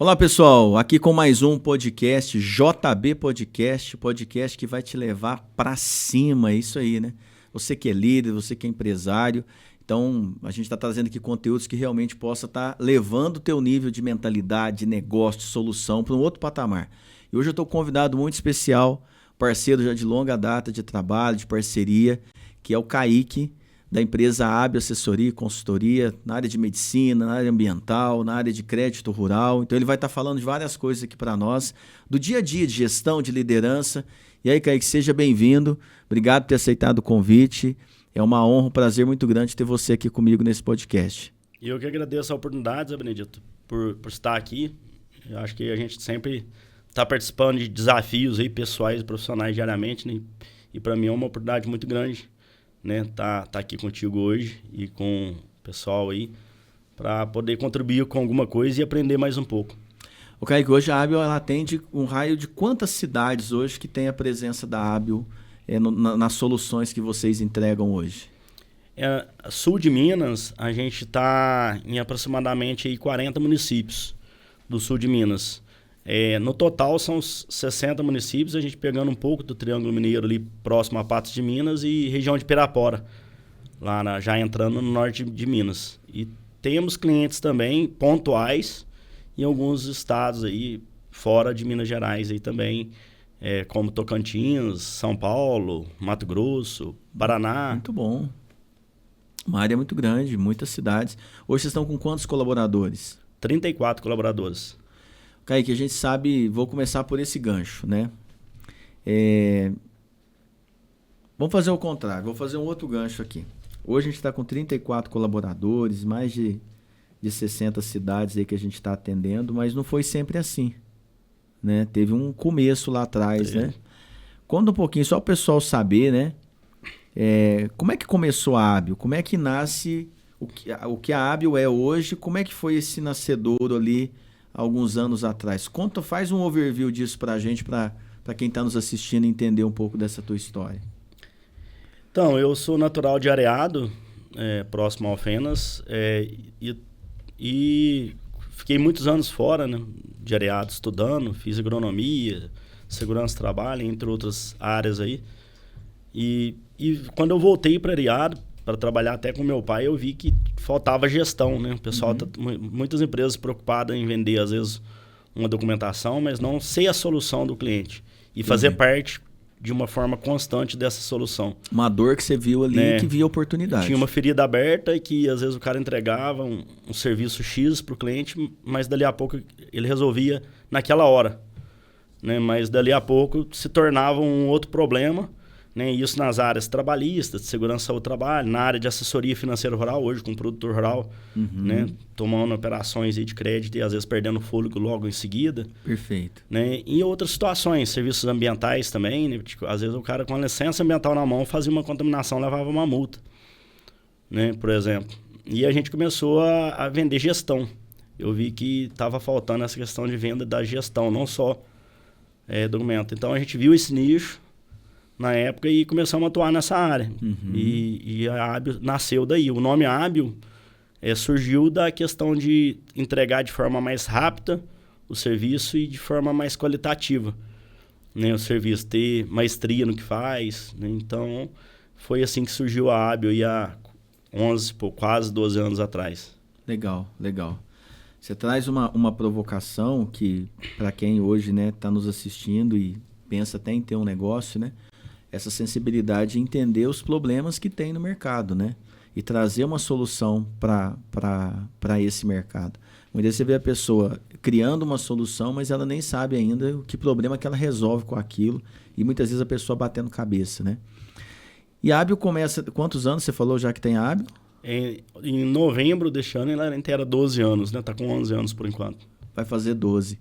Olá pessoal, aqui com mais um podcast, JB Podcast, podcast que vai te levar para cima, é isso aí, né? Você que é líder, você que é empresário, então a gente está trazendo aqui conteúdos que realmente possa estar levando o teu nível de mentalidade, de negócio, de solução para um outro patamar. E hoje eu estou com um convidado muito especial, parceiro já de longa data de trabalho, de parceria, que é o Kaique, da empresa Hábio Assessoria e Consultoria, na área de medicina, na área ambiental, na área de crédito rural. Então ele vai estar falando de várias coisas aqui para nós, do dia a dia de gestão, de liderança. E aí, Kaique, seja bem-vindo. Obrigado por ter aceitado o convite. É uma honra, um prazer muito grande ter você aqui comigo nesse podcast. E eu que agradeço a oportunidade, Zé Benedito, por estar aqui. Eu acho que a gente sempre está participando de desafios aí, pessoais e profissionais diariamente, né? E para mim é uma oportunidade muito grande, né, tá aqui contigo hoje e com o pessoal aí para poder contribuir com alguma coisa e aprender mais um pouco. O Kaique, hoje a Hábio ela atende um raio de quantas cidades hoje que tem a presença da Hábio nas soluções que vocês entregam hoje? Sul de Minas, a gente está em aproximadamente aí 40 municípios do sul de Minas. No total são 60 municípios, a gente pegando um pouco do Triângulo Mineiro ali próximo a Patos de Minas e região de Pirapora, lá já entrando no norte de Minas. E temos clientes também pontuais em alguns estados aí fora de Minas Gerais aí também, como Tocantins, São Paulo, Mato Grosso, Paraná. Muito bom. Uma área muito grande, muitas cidades. Hoje vocês estão com quantos colaboradores? 34 colaboradores. Kaique, a gente sabe, vou começar por esse gancho, né? Vamos fazer o contrário, vou fazer um outro gancho aqui. Hoje a gente está com 34 colaboradores, mais de 60 cidades aí que a gente está atendendo, mas não foi sempre assim, né? Teve um começo lá atrás, né? Conta um pouquinho, só o pessoal saber, né? Como é que começou a Hábio? Como é que nasce o que a Hábio é hoje? Como é que foi esse nascedouro ali alguns anos atrás? Faz um overview disso pra gente, pra quem tá nos assistindo entender um pouco dessa tua história. Então, eu sou natural de Areado, próximo a Alfenas, e fiquei muitos anos fora, né, de Areado estudando, fiz agronomia, segurança do trabalho, entre outras áreas aí. E quando eu voltei para Areado, para trabalhar até com meu pai, eu vi que faltava gestão, né? O pessoal muitas empresas preocupadas em vender, às vezes, uma documentação, mas não ser a solução do cliente. E fazer parte de uma forma constante dessa solução. Uma dor que você viu ali, né? Que via oportunidade. Tinha uma ferida aberta e que, às vezes, o cara entregava um serviço X para o cliente, mas dali a pouco ele resolvia naquela hora, né? Mas dali a pouco se tornava um outro problema, né? Isso nas áreas trabalhistas, de segurança ao trabalho, na área de assessoria financeira rural, hoje com o produtor rural, né? Tomando operações aí de crédito e às vezes perdendo fôlego logo em seguida. Perfeito. Né? E outras situações, serviços ambientais também, né? Tipo, às vezes o cara com a licença ambiental na mão fazia uma contaminação, levava uma multa, né? Por exemplo. E a gente começou a vender gestão. Eu vi que estava faltando essa questão de venda da gestão, não só documento. Então a gente viu esse nicho na época e começamos a atuar nessa área. E a Hábio nasceu daí. O nome Hábio surgiu da questão de entregar de forma mais rápida o serviço e de forma mais qualitativa, né? O serviço, ter maestria no que faz, né? Então, foi assim que surgiu a Hábio aí há quase 12 anos atrás. Legal, legal. Você traz uma provocação que, para quem hoje, né, tá nos assistindo e pensa até em ter um negócio, né? Essa sensibilidade de entender os problemas que tem no mercado, né? E trazer uma solução para esse mercado. Muitas vezes você vê a pessoa criando uma solução, mas ela nem sabe ainda que problema que ela resolve com aquilo. E muitas vezes a pessoa batendo cabeça, né? E a Hábio começa... Quantos anos você falou já que tem a Hábio? Em novembro deste ano ela inteira 12 anos, né? Tá com 11 anos por enquanto. Vai fazer 12.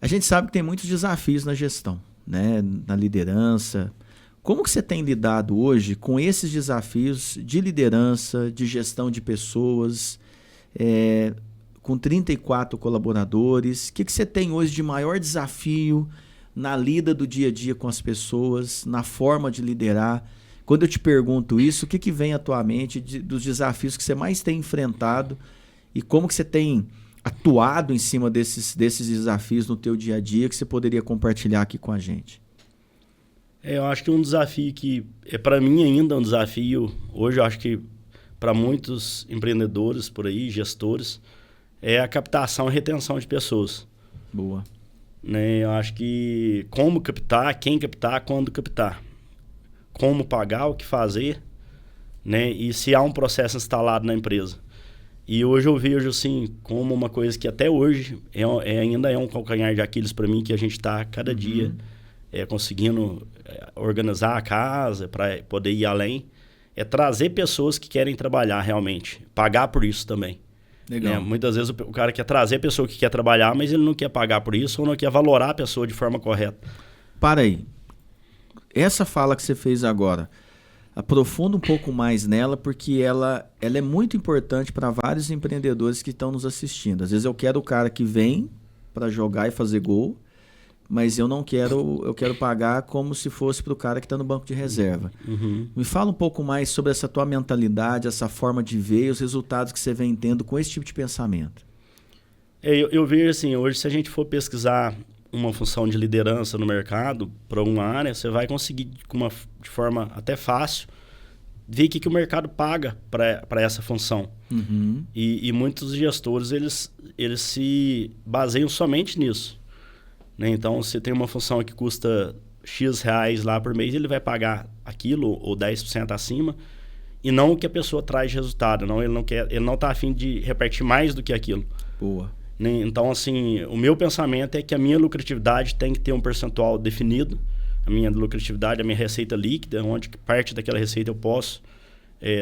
A gente sabe que tem muitos desafios na gestão, né? Na liderança. Como que você tem lidado hoje com esses desafios de liderança, de gestão de pessoas, com 34 colaboradores? O que você tem hoje de maior desafio na lida do dia a dia com as pessoas, na forma de liderar? Quando eu te pergunto isso, o que vem à tua mente dos desafios que você mais tem enfrentado e como que você tem atuado em cima desses desafios no teu dia a dia que você poderia compartilhar aqui com a gente? Eu acho que um desafio que é para mim ainda um desafio, hoje eu acho que para muitos empreendedores por aí, gestores, é a captação e retenção de pessoas. Boa. Né? Eu acho que como captar, quem captar, quando captar. Como pagar, o que fazer, né? E se há um processo instalado na empresa. E hoje eu vejo assim, como uma coisa que até hoje ainda é um calcanhar de Aquiles para mim, que a gente está cada dia conseguindo organizar a casa para poder ir além, é trazer pessoas que querem trabalhar realmente, pagar por isso também. Legal. Muitas vezes o cara quer trazer a pessoa que quer trabalhar, mas ele não quer pagar por isso ou não quer valorar a pessoa de forma correta. Para aí. Essa fala que você fez agora, aprofunda um pouco mais nela, porque ela é muito importante para vários empreendedores que estão nos assistindo. Às vezes eu quero o cara que vem para jogar e fazer gol, mas eu quero pagar como se fosse para o cara que está no banco de reserva. Me fala um pouco mais sobre essa tua mentalidade, essa forma de ver, os resultados que você vem tendo com esse tipo de pensamento. Eu vejo assim, hoje se a gente for pesquisar uma função de liderança no mercado para uma área, você vai conseguir de forma até fácil ver o que o mercado paga para essa função. E muitos gestores eles se baseiam somente nisso. Né? Então, se tem uma função que custa X reais lá por mês, ele vai pagar aquilo ou 10% acima, e não o que a pessoa traz de resultado. Não, ele não está a fim de repartir mais do que aquilo. Boa. Né? Então, assim, o meu pensamento é que a minha lucratividade tem que ter um percentual definido. A minha lucratividade, a minha receita líquida, onde parte daquela receita eu posso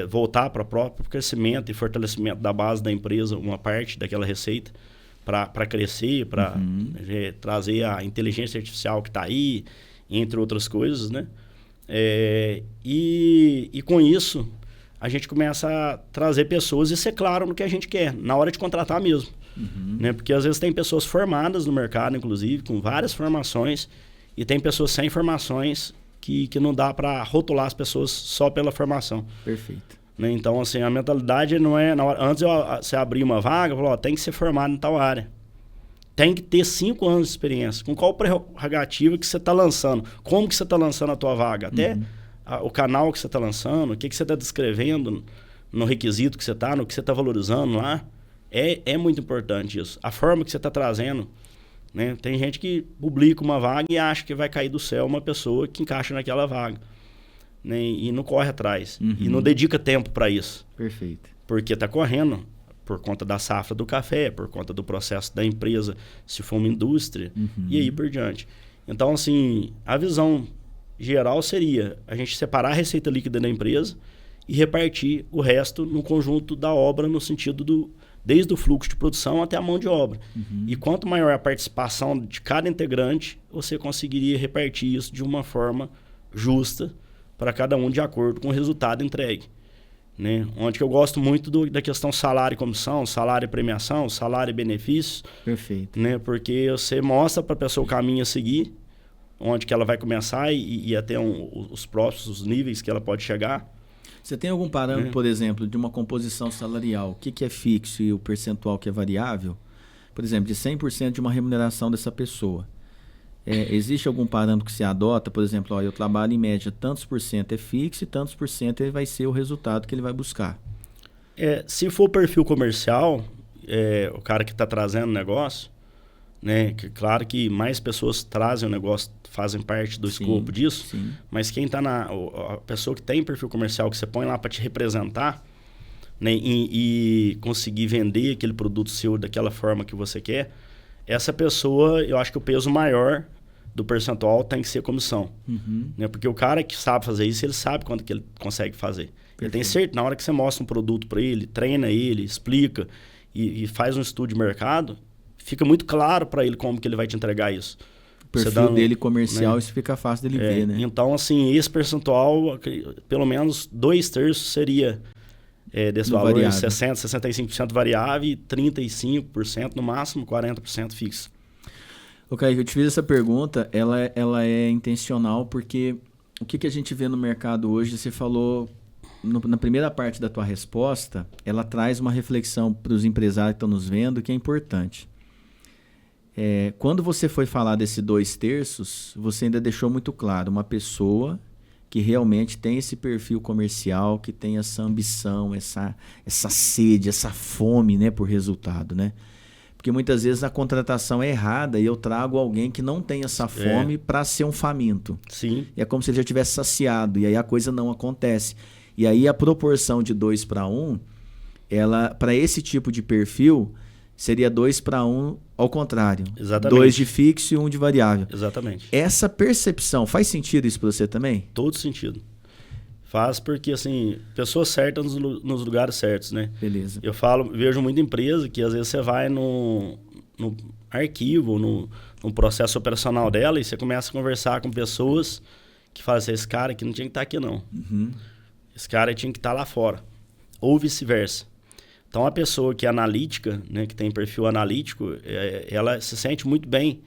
voltar para o próprio crescimento e fortalecimento da base da empresa, uma parte daquela receita, para crescer, para trazer a inteligência artificial que está aí, entre outras coisas, né? E com isso, a gente começa a trazer pessoas e ser claro no que a gente quer, na hora de contratar mesmo. Né? Porque às vezes tem pessoas formadas no mercado, inclusive, com várias formações, e tem pessoas sem formações que não dá para rotular as pessoas só pela formação. Perfeito. Né? Então, assim, a mentalidade não é... Antes você abrir uma vaga, falou, tem que ser formado em tal área. Tem que ter 5 anos de experiência. Com qual prerrogativa que você está lançando? Como que você está lançando a tua vaga? Até o canal que você está lançando, o que você está descrevendo no requisito que você está, no que você está valorizando lá. É muito importante isso. A forma que você está trazendo. Né? Tem gente que publica uma vaga e acha que vai cair do céu uma pessoa que encaixa naquela vaga. Né? E não corre atrás. E não dedica tempo para isso. Perfeito. Porque está correndo por conta da safra do café, por conta do processo da empresa, se for uma indústria, e aí por diante. Então, assim, a visão geral seria a gente separar a receita líquida da empresa e repartir o resto no conjunto da obra, no sentido desde o fluxo de produção até a mão de obra. E quanto maior a participação de cada integrante, você conseguiria repartir isso de uma forma justa para cada um de acordo com o resultado entregue. Né? Onde que eu gosto muito da questão salário e comissão, salário e premiação, salário e benefícios. Perfeito. Né? Porque você mostra para a pessoa o caminho a seguir, onde que ela vai começar e até os próximos níveis que ela pode chegar. Você tem algum parâmetro, por exemplo, de uma composição salarial? O que é fixo e o percentual que é variável? Por exemplo, de 100% de uma remuneração dessa pessoa. Existe algum parâmetro que se adota? Por exemplo, eu trabalho em média tantos por cento é fixo e tantos por cento vai ser o resultado que ele vai buscar. Se for perfil comercial, o cara que está trazendo o negócio, né? Claro que mais pessoas trazem o negócio, fazem parte do escopo disso, mas quem está a pessoa que tem perfil comercial, que você põe lá para te representar, né? E conseguir vender aquele produto seu daquela forma que você quer, essa pessoa, eu acho que o peso maior do percentual tem que ser comissão. Né? Porque o cara que sabe fazer isso, ele sabe quanto que ele consegue fazer. Perfeito. Ele tem certeza, na hora que você mostra um produto para ele, treina ele, explica e faz um estudo de mercado, fica muito claro para ele como que ele vai te entregar isso. O perfil dele comercial, né? Isso fica fácil dele ver, né? Então, assim, esse percentual, pelo menos 2/3 seria desse no valor, variável. 60%, 65% variável e 35%, no máximo 40% fixo. Ok, eu te fiz essa pergunta, ela é intencional porque o que a gente vê no mercado hoje, você falou na primeira parte da tua resposta, ela traz uma reflexão para os empresários que estão nos vendo que é importante. Quando você foi falar desse 2/3, você ainda deixou muito claro uma pessoa que realmente tem esse perfil comercial, que tem essa ambição, essa sede, essa fome, né, por resultado, né? Porque muitas vezes a contratação é errada e eu trago alguém que não tem essa fome para ser um faminto. Sim. E é como se ele já tivesse saciado, e aí a coisa não acontece. E aí a proporção de 2/1, ela, para esse tipo de perfil, seria 2/1 ao contrário. Exatamente. 2 de fixo e 1 de variável. Exatamente. Essa percepção, faz sentido isso para você também? Todo sentido. Faz porque, assim, pessoas certas nos lugares certos, né? Beleza. Eu vejo muita empresa que às vezes você vai no arquivo, no processo operacional dela e você começa a conversar com pessoas que falam assim, esse cara aqui não tinha que estar aqui não. Esse cara tinha que estar lá fora. Ou vice-versa. Então, a pessoa que é analítica, né, que tem perfil analítico, ela se sente muito bem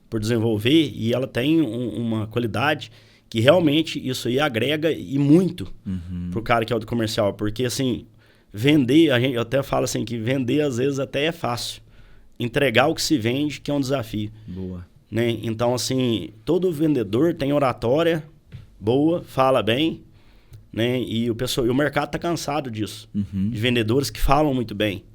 por desenvolver e ela tem uma qualidade que realmente isso aí agrega e muito pro cara que é o do comercial. Porque, assim, vender, eu até falo assim, que vender às vezes até é fácil. Entregar o que se vende, que é um desafio. Boa. Né? Então, assim, todo vendedor tem oratória boa, fala bem, né? E o mercado está cansado disso. De vendedores que falam muito bem.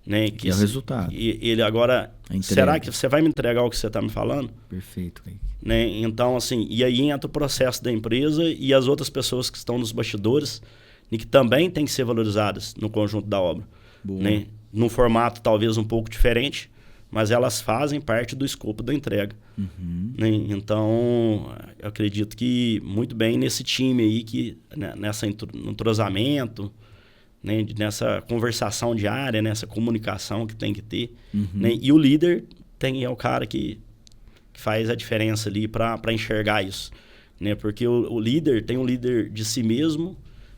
Né? Que é o resultado. E ele agora, será que você vai me entregar o que você está me falando? Perfeito, Kaique. Né? Então, assim, e aí entra o processo da empresa e as outras pessoas que estão nos bastidores e que também têm que ser valorizadas no conjunto da obra. Né? Num formato talvez um pouco diferente, mas elas fazem parte do escopo da entrega. Né? Então, eu acredito que muito bem nesse time aí, que, né, nessa entrosamento, né, nessa conversação diária, nessa comunicação que tem que ter. Né? E o líder é o cara que faz a diferença ali para enxergar isso. Né? Porque o líder tem um líder de si mesmo,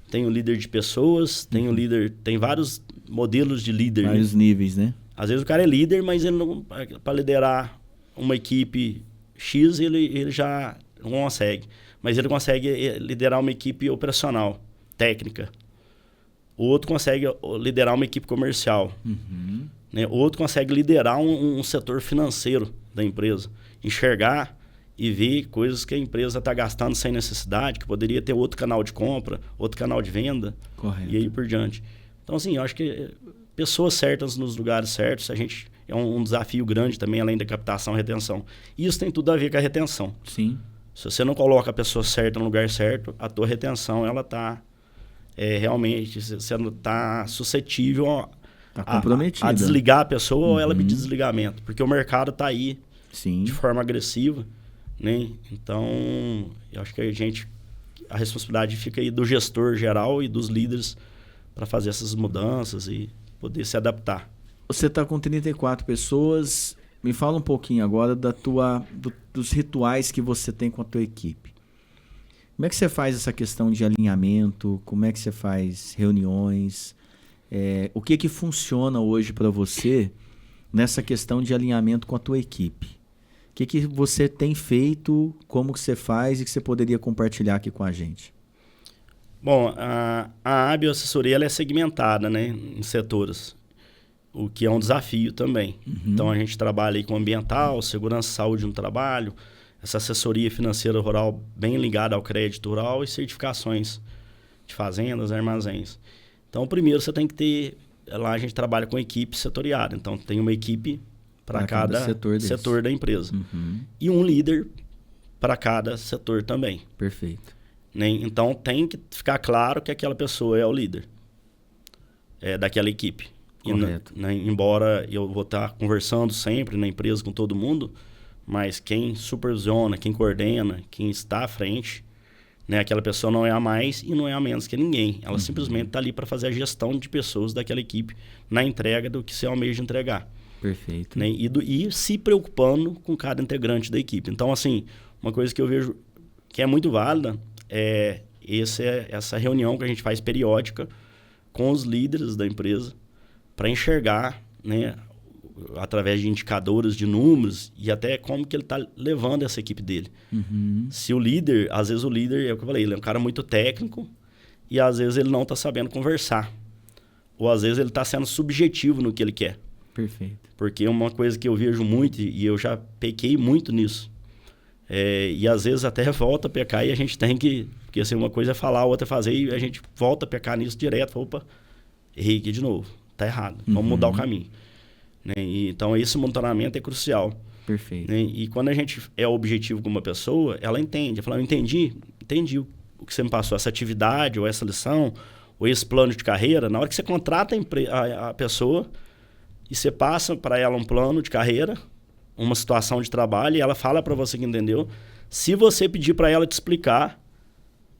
tem um líder de pessoas, tem um líder, tem vários modelos de líder. Vários níveis, né? Às vezes o cara é líder, mas ele não, para liderar uma equipe X, ele já não consegue. Mas ele consegue liderar uma equipe operacional, técnica. O outro consegue liderar uma equipe comercial. Né? O outro consegue liderar um setor financeiro da empresa. Enxergar e ver coisas que a empresa está gastando sem necessidade, que poderia ter outro canal de compra, outro canal de venda. Correto. E aí por diante. Então, assim, eu acho que pessoas certas nos lugares certos, é um desafio grande também, além da captação e retenção. E isso tem tudo a ver com a retenção. Sim. Se você não coloca a pessoa certa no lugar certo, a tua retenção, ela está realmente, você não está suscetível a desligar a pessoa ou ela pedir desligamento. Porque o mercado está aí de forma agressiva. Né? Então, eu acho que a responsabilidade fica aí do gestor geral e dos líderes para fazer essas mudanças e poder se adaptar. Você está com 34 pessoas. Me fala um pouquinho agora dos rituais que você tem com a tua equipe. Como é que você faz essa questão de alinhamento? Como é que você faz reuniões? O que funciona hoje para você nessa questão de alinhamento com a tua equipe? O que você tem feito, como que você faz e que você poderia compartilhar aqui com a gente? Bom, a Abioassessoria ela é segmentada, né, em setores, o que é um desafio também. Então, a gente trabalha aí com ambiental, segurança e saúde no trabalho, essa assessoria financeira rural bem ligada ao crédito rural e certificações de fazendas, armazéns. Então, primeiro você tem que ter, lá a gente trabalha com equipe setoriada, então tem uma equipe para cada setor da empresa. E um líder para cada setor também. Perfeito. Né? Então, tem que ficar claro que aquela pessoa é o líder daquela equipe. Correto. Embora eu vou estar conversando sempre na empresa com todo mundo, mas quem supervisiona, quem coordena, quem está à frente, né? Aquela pessoa não é a mais e não é a menos que ninguém. Ela simplesmente está ali para fazer a gestão de pessoas daquela equipe na entrega do que se almeja entregar. Perfeito. Né? E se preocupando com cada integrante da equipe. Então, assim, uma coisa que eu vejo que é muito válida essa reunião que a gente faz periódica com os líderes da empresa para enxergar, né, através de indicadores, de números e até como que ele está levando essa equipe dele. Se o líder, às vezes o líder, é o que eu falei, ele é um cara muito técnico e às vezes ele não está sabendo conversar. Ou às vezes ele está sendo subjetivo no que ele quer. Perfeito. Porque uma coisa que eu vejo muito, e eu já pequei muito nisso, e às vezes até volta a pecar e a gente tem que... Porque assim, uma coisa é falar, a outra é fazer, e a gente volta a pecar nisso direto. Fala, opa, errei aqui de novo. Tá errado. Vamos mudar o caminho. Né? Então, esse monitoramento é crucial. Perfeito. Né? E quando a gente é objetivo com uma pessoa, ela entende. Ela fala, eu entendi o que você me passou, essa atividade, ou essa lição, ou esse plano de carreira. Na hora que você contrata a pessoa e você passa para ela um plano de carreira, uma situação de trabalho, e ela fala para você que entendeu. Se você pedir para ela te explicar,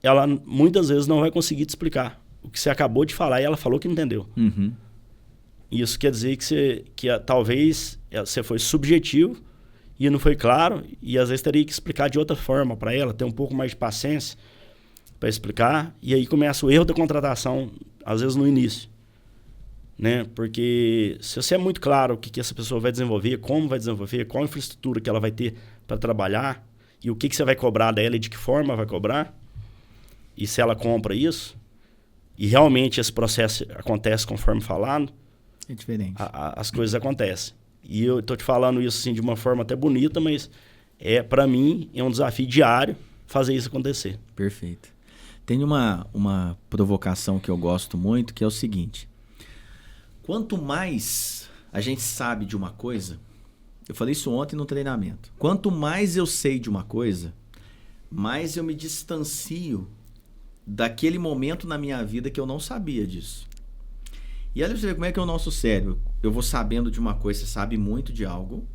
ela muitas vezes não vai conseguir te explicar o que você acabou de falar e ela falou que entendeu. Uhum. Isso quer dizer que talvez você foi subjetivo e não foi claro, e às vezes teria que explicar de outra forma para ela, ter um pouco mais de paciência para explicar, e aí começa o erro da contratação, às vezes no início. Né? Porque se você é muito claro o que essa pessoa vai desenvolver, como vai desenvolver, qual a infraestrutura que ela vai ter para trabalhar, e o que você vai cobrar dela e de que forma vai cobrar, e se ela compra isso, e realmente esse processo acontece conforme falado, é diferente. As coisas acontecem. E eu estou te falando isso assim, de uma forma até bonita, mas para mim é um desafio diário fazer isso acontecer. Perfeito. Tem uma provocação que eu gosto muito, que é o seguinte: quanto mais a gente sabe de uma coisa, eu falei isso ontem no treinamento, quanto mais eu sei de uma coisa, mais eu me distancio daquele momento na minha vida que eu não sabia disso. E olha pra você ver como é que é o nosso cérebro. Eu vou sabendo de uma coisa, você sabe muito de algo,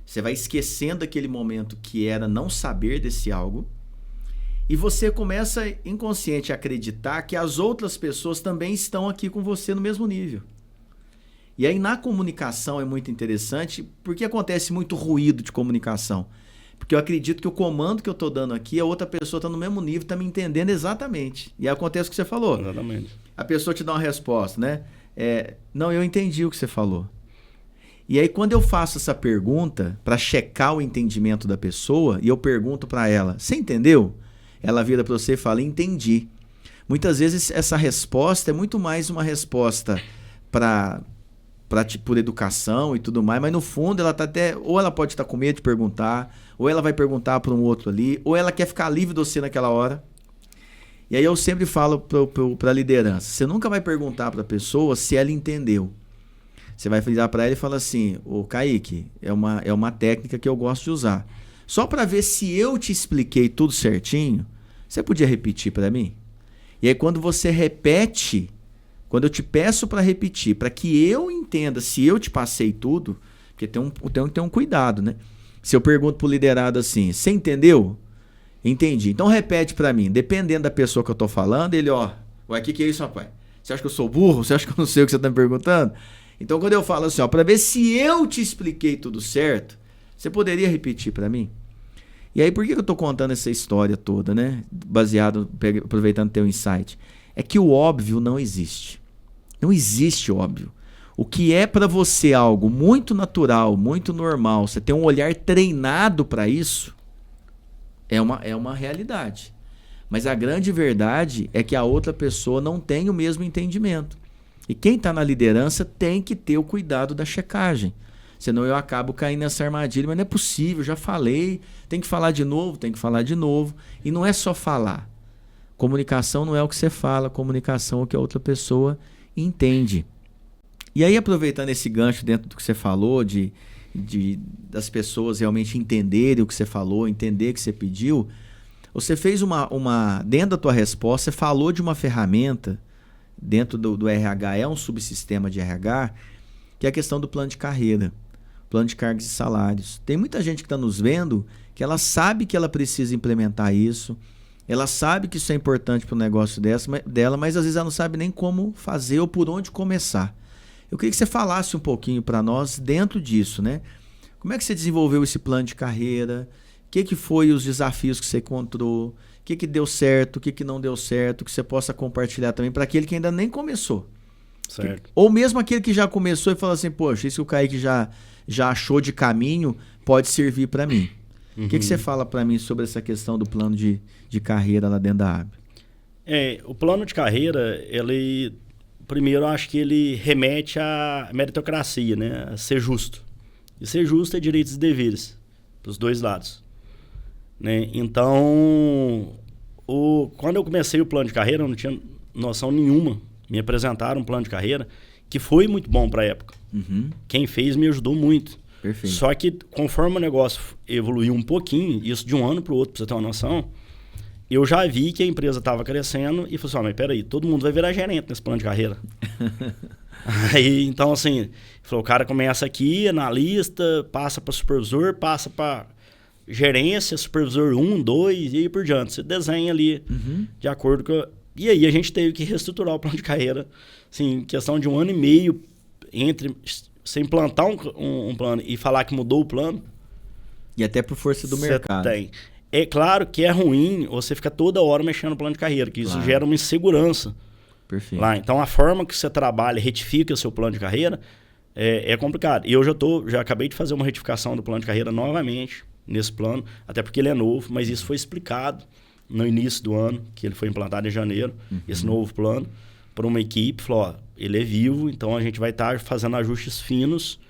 você vai esquecendo aquele momento que era não saber desse algo, e você começa inconsciente a acreditar que as outras pessoas também estão aqui com você no mesmo nível. E aí na comunicação é muito interessante, porque acontece muito ruído de comunicação. Porque eu acredito que o comando que eu estou dando aqui, a outra pessoa está no mesmo nível, está me entendendo exatamente. E aí acontece o que você falou. Exatamente. A pessoa te dá uma resposta, né? Não, eu entendi o que você falou. E aí quando eu faço essa pergunta para checar o entendimento da pessoa, e eu pergunto para ela, você entendeu? Ela vira para você e fala, entendi. Muitas vezes essa resposta é muito mais uma resposta por educação e tudo mais, mas no fundo ela tá ou ela pode estar com medo de perguntar, ou ela vai perguntar para um outro ali, ou ela quer ficar livre de você naquela hora. E aí eu sempre falo para a liderança, você nunca vai perguntar para a pessoa se ela entendeu. Você vai virar para ela e falar assim, ô Kaique, é uma técnica que eu gosto de usar. Só para ver se eu te expliquei tudo certinho, você podia repetir para mim? E aí quando você repete, quando eu te peço para repetir, para que eu entenda se eu te passei tudo, porque tem que ter um cuidado, né? Se eu pergunto pro liderado assim, você entendeu? Entendi. Então repete para mim, dependendo da pessoa que eu tô falando, ele, ué, o que é isso, rapaz? Você acha que eu sou burro? Você acha que eu não sei o que você tá me perguntando? Então quando eu falo assim, para ver se eu te expliquei tudo certo, você poderia repetir para mim? E aí por que eu tô contando essa história toda, né? Baseado, aproveitando teu insight. É que o óbvio não existe. Não existe óbvio. O que é para você algo muito natural, muito normal, você tem um olhar treinado para isso, é uma realidade. Mas a grande verdade é que a outra pessoa não tem o mesmo entendimento. E quem está na liderança tem que ter o cuidado da checagem. Senão eu acabo caindo nessa armadilha, mas não é possível, já falei, tem que falar de novo, tem que falar de novo. E não é só falar. Comunicação não é o que você fala, comunicação é o que a outra pessoa entende. E aí, aproveitando esse gancho dentro do que você falou, das pessoas realmente entenderem o que você falou, entender o que você pediu, você fez dentro da tua resposta, você falou de uma ferramenta dentro do RH, é um subsistema de RH, que é a questão do plano de carreira, plano de cargos e salários. Tem muita gente que está nos vendo que ela sabe que ela precisa implementar isso, ela sabe que isso é importante para o negócio dela, mas às vezes ela não sabe nem como fazer ou por onde começar. Eu queria que você falasse um pouquinho para nós dentro disso, né? Como é que você desenvolveu esse plano de carreira? O que foi os desafios que você encontrou? O que deu certo? O que não deu certo? Que você possa compartilhar também para aquele que ainda nem começou. Certo. Ou mesmo aquele que já começou e fala assim, poxa, isso que o Kaique já achou de caminho pode servir para mim. O que você fala para mim sobre essa questão do plano de carreira lá dentro da AB? O plano de carreira, primeiro, eu acho que ele remete à meritocracia, né? A ser justo. E ser justo é direitos e deveres, para os dois lados. Né? Então, quando eu comecei o plano de carreira, eu não tinha noção nenhuma. Me apresentaram um plano de carreira que foi muito bom para a época. Uhum. Quem fez me ajudou muito. Perfeito. Só que conforme o negócio evoluiu um pouquinho, isso de um ano para o outro, para você ter uma noção, eu já vi que a empresa estava crescendo e falei assim, mas peraí, todo mundo vai virar gerente nesse plano de carreira. Aí, então assim, falou, o cara começa aqui, analista, passa para supervisor, passa para gerência, supervisor 1, 2 e aí por diante. Você desenha ali de acordo com... E aí a gente teve que reestruturar o plano de carreira, assim, questão de 1 ano e meio entre você implantar um plano e falar que mudou o plano. E até por força do mercado. Tem. É claro que é ruim você ficar toda hora mexendo no plano de carreira, que isso gera uma insegurança. Perfeito. Lá. Então, a forma que você trabalha, retifica o seu plano de carreira, é complicado. E eu já acabei de fazer uma retificação do plano de carreira novamente, nesse plano, até porque ele é novo, mas isso foi explicado no início do ano, que ele foi implantado em janeiro, esse novo plano, por uma equipe, falou, ó, ele é vivo, então a gente vai estar fazendo ajustes finos,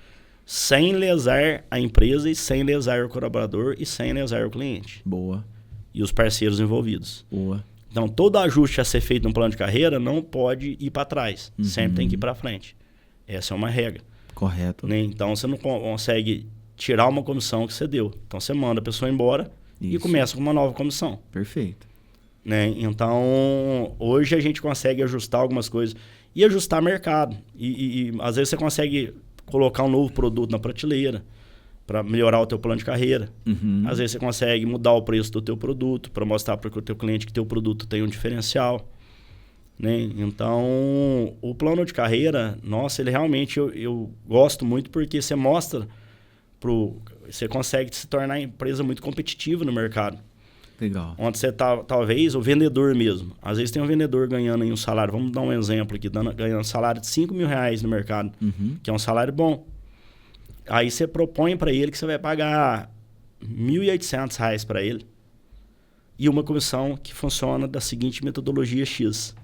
sem lesar a empresa e sem lesar o colaborador e sem lesar o cliente. Boa. E os parceiros envolvidos. Boa. Então, todo ajuste a ser feito no plano de carreira não pode ir para trás. Sempre tem que ir para frente. Essa é uma regra. Correto. Né? Então, você não consegue tirar uma comissão que você deu. Então, você manda a pessoa embora e começa com uma nova comissão. Perfeito. Né? Então, hoje a gente consegue ajustar algumas coisas e ajustar mercado. E às vezes você consegue colocar um novo produto na prateleira para melhorar o teu plano de carreira. Às vezes você consegue mudar o preço do teu produto para mostrar para o teu cliente que teu produto tem um diferencial. Né? Então, o plano de carreira, nossa, ele realmente eu gosto muito porque você mostra, você consegue se tornar uma empresa muito competitiva no mercado. Legal. Onde você talvez, o vendedor mesmo. Às vezes tem um vendedor ganhando aí um salário, vamos dar um exemplo aqui, ganhando um salário de R$5.000 no mercado, que é um salário bom. Aí você propõe para ele que você vai pagar R$1.800 para ele e uma comissão que funciona da seguinte metodologia X.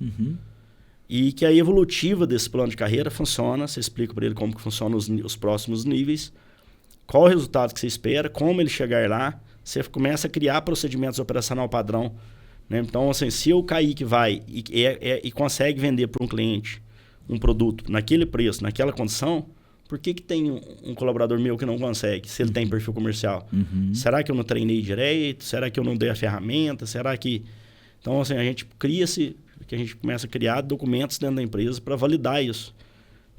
E que a evolutiva desse plano de carreira funciona, você explica para ele como que funciona os próximos níveis, qual o resultado que você espera, como ele chegar lá, você começa a criar procedimentos operacional padrão. Né? Então, assim, se o Kaique vai e consegue vender para um cliente um produto naquele preço, naquela condição, por que tem um colaborador meu que não consegue, se ele tem perfil comercial? Será que eu não treinei direito? Será que eu não dei a ferramenta? Será que... Então, assim, a gente começa a criar documentos dentro da empresa para validar isso.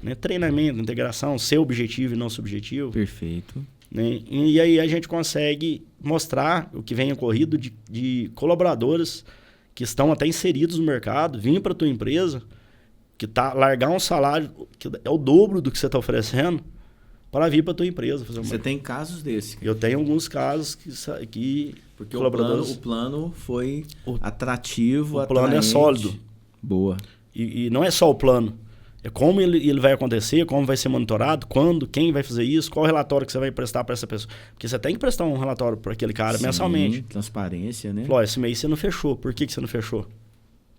Né? Treinamento, integração, ser objetivo e não subjetivo. Perfeito. Né? E aí a gente consegue mostrar o que vem ocorrido de colaboradores que estão até inseridos no mercado, vir para a tua empresa, que largar um salário que é o dobro do que você está oferecendo, para vir para a tua empresa. Você tem casos desses? Eu tenho alguns casos que porque o plano foi atrativo, o plano é sólido. Boa. E não é só o plano. É como ele vai acontecer, como vai ser monitorado, quando, quem vai fazer isso, qual relatório que você vai prestar para essa pessoa. Porque você tem que prestar um relatório para aquele cara mensalmente. Transparência, né? Falou, esse mês você não fechou. Por que você não fechou?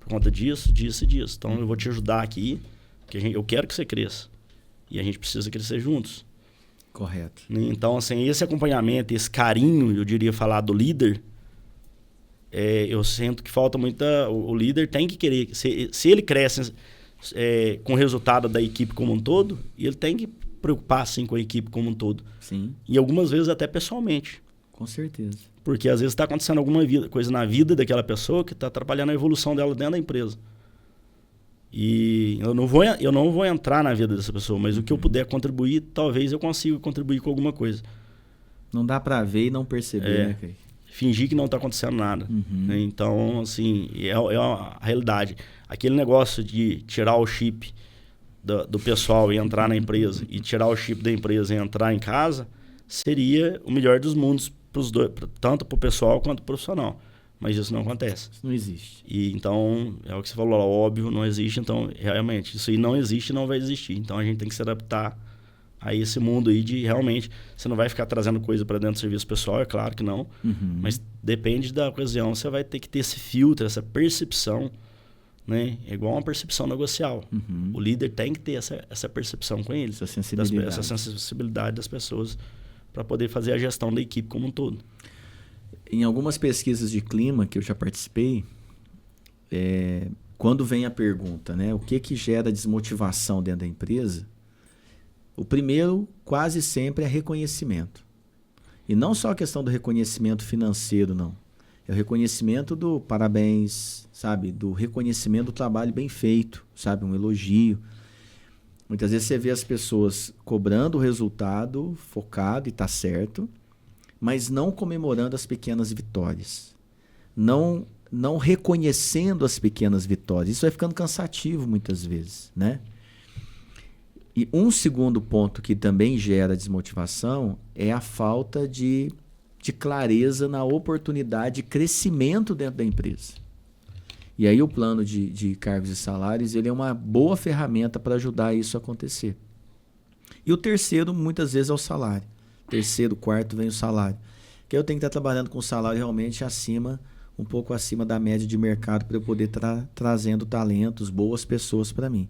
Por conta disso, disso e disso. Então, eu vou te ajudar aqui, porque eu quero que você cresça. E a gente precisa crescer juntos. Correto. Então, assim, esse acompanhamento, esse carinho, eu diria falar do líder, eu sinto que falta muita... O líder tem que querer... Se ele cresce... com o resultado da equipe como um todo, e ele tem que preocupar sim com a equipe como um todo. Sim. E algumas vezes até pessoalmente. Com certeza. Porque às vezes está acontecendo alguma coisa na vida daquela pessoa que está atrapalhando a evolução dela dentro da empresa. E eu não vou entrar na vida dessa pessoa, mas o que eu puder contribuir, talvez eu consiga contribuir com alguma coisa. Não dá para ver e não perceber, né, Kaique? Fingir que não está acontecendo nada. Né? Então, assim, é a realidade. Aquele negócio de tirar o chip do pessoal e entrar na empresa e tirar o chip da empresa e entrar em casa seria o melhor dos mundos pros dois, tanto para o pessoal quanto para o profissional. Mas isso não acontece. Isso não existe. E então, é o que você falou, óbvio, não existe. Então, realmente, isso aí não existe e não vai existir. Então, a gente tem que se adaptar a esse mundo aí de realmente... Você não vai ficar trazendo coisa para dentro do serviço pessoal, é claro que não. Mas depende da ocasião. Você vai ter que ter esse filtro, essa percepção né? É igual uma percepção negocial. O líder tem que ter essa percepção com eles. Essa sensibilidade das pessoas para poder fazer a gestão da equipe como um todo. Em algumas pesquisas de clima que eu já participei, quando vem a pergunta, né, o que gera desmotivação dentro da empresa, o primeiro quase sempre é reconhecimento. E não só a questão do reconhecimento financeiro, não. É o reconhecimento do parabéns, sabe? Do reconhecimento do trabalho bem feito, sabe? Um elogio. Muitas vezes você vê as pessoas cobrando o resultado, focado e tá certo, mas não comemorando as pequenas vitórias. Não reconhecendo as pequenas vitórias. Isso vai ficando cansativo muitas vezes, né? E um segundo ponto que também gera desmotivação é a falta de clareza na oportunidade de crescimento dentro da empresa. E aí o plano de cargos e salários ele é uma boa ferramenta para ajudar isso a acontecer. E o terceiro, muitas vezes, é o salário. Terceiro, quarto, vem o salário. Que eu tenho que estar trabalhando com o salário realmente um pouco acima da média de mercado para eu poder estar trazendo talentos, boas pessoas para mim.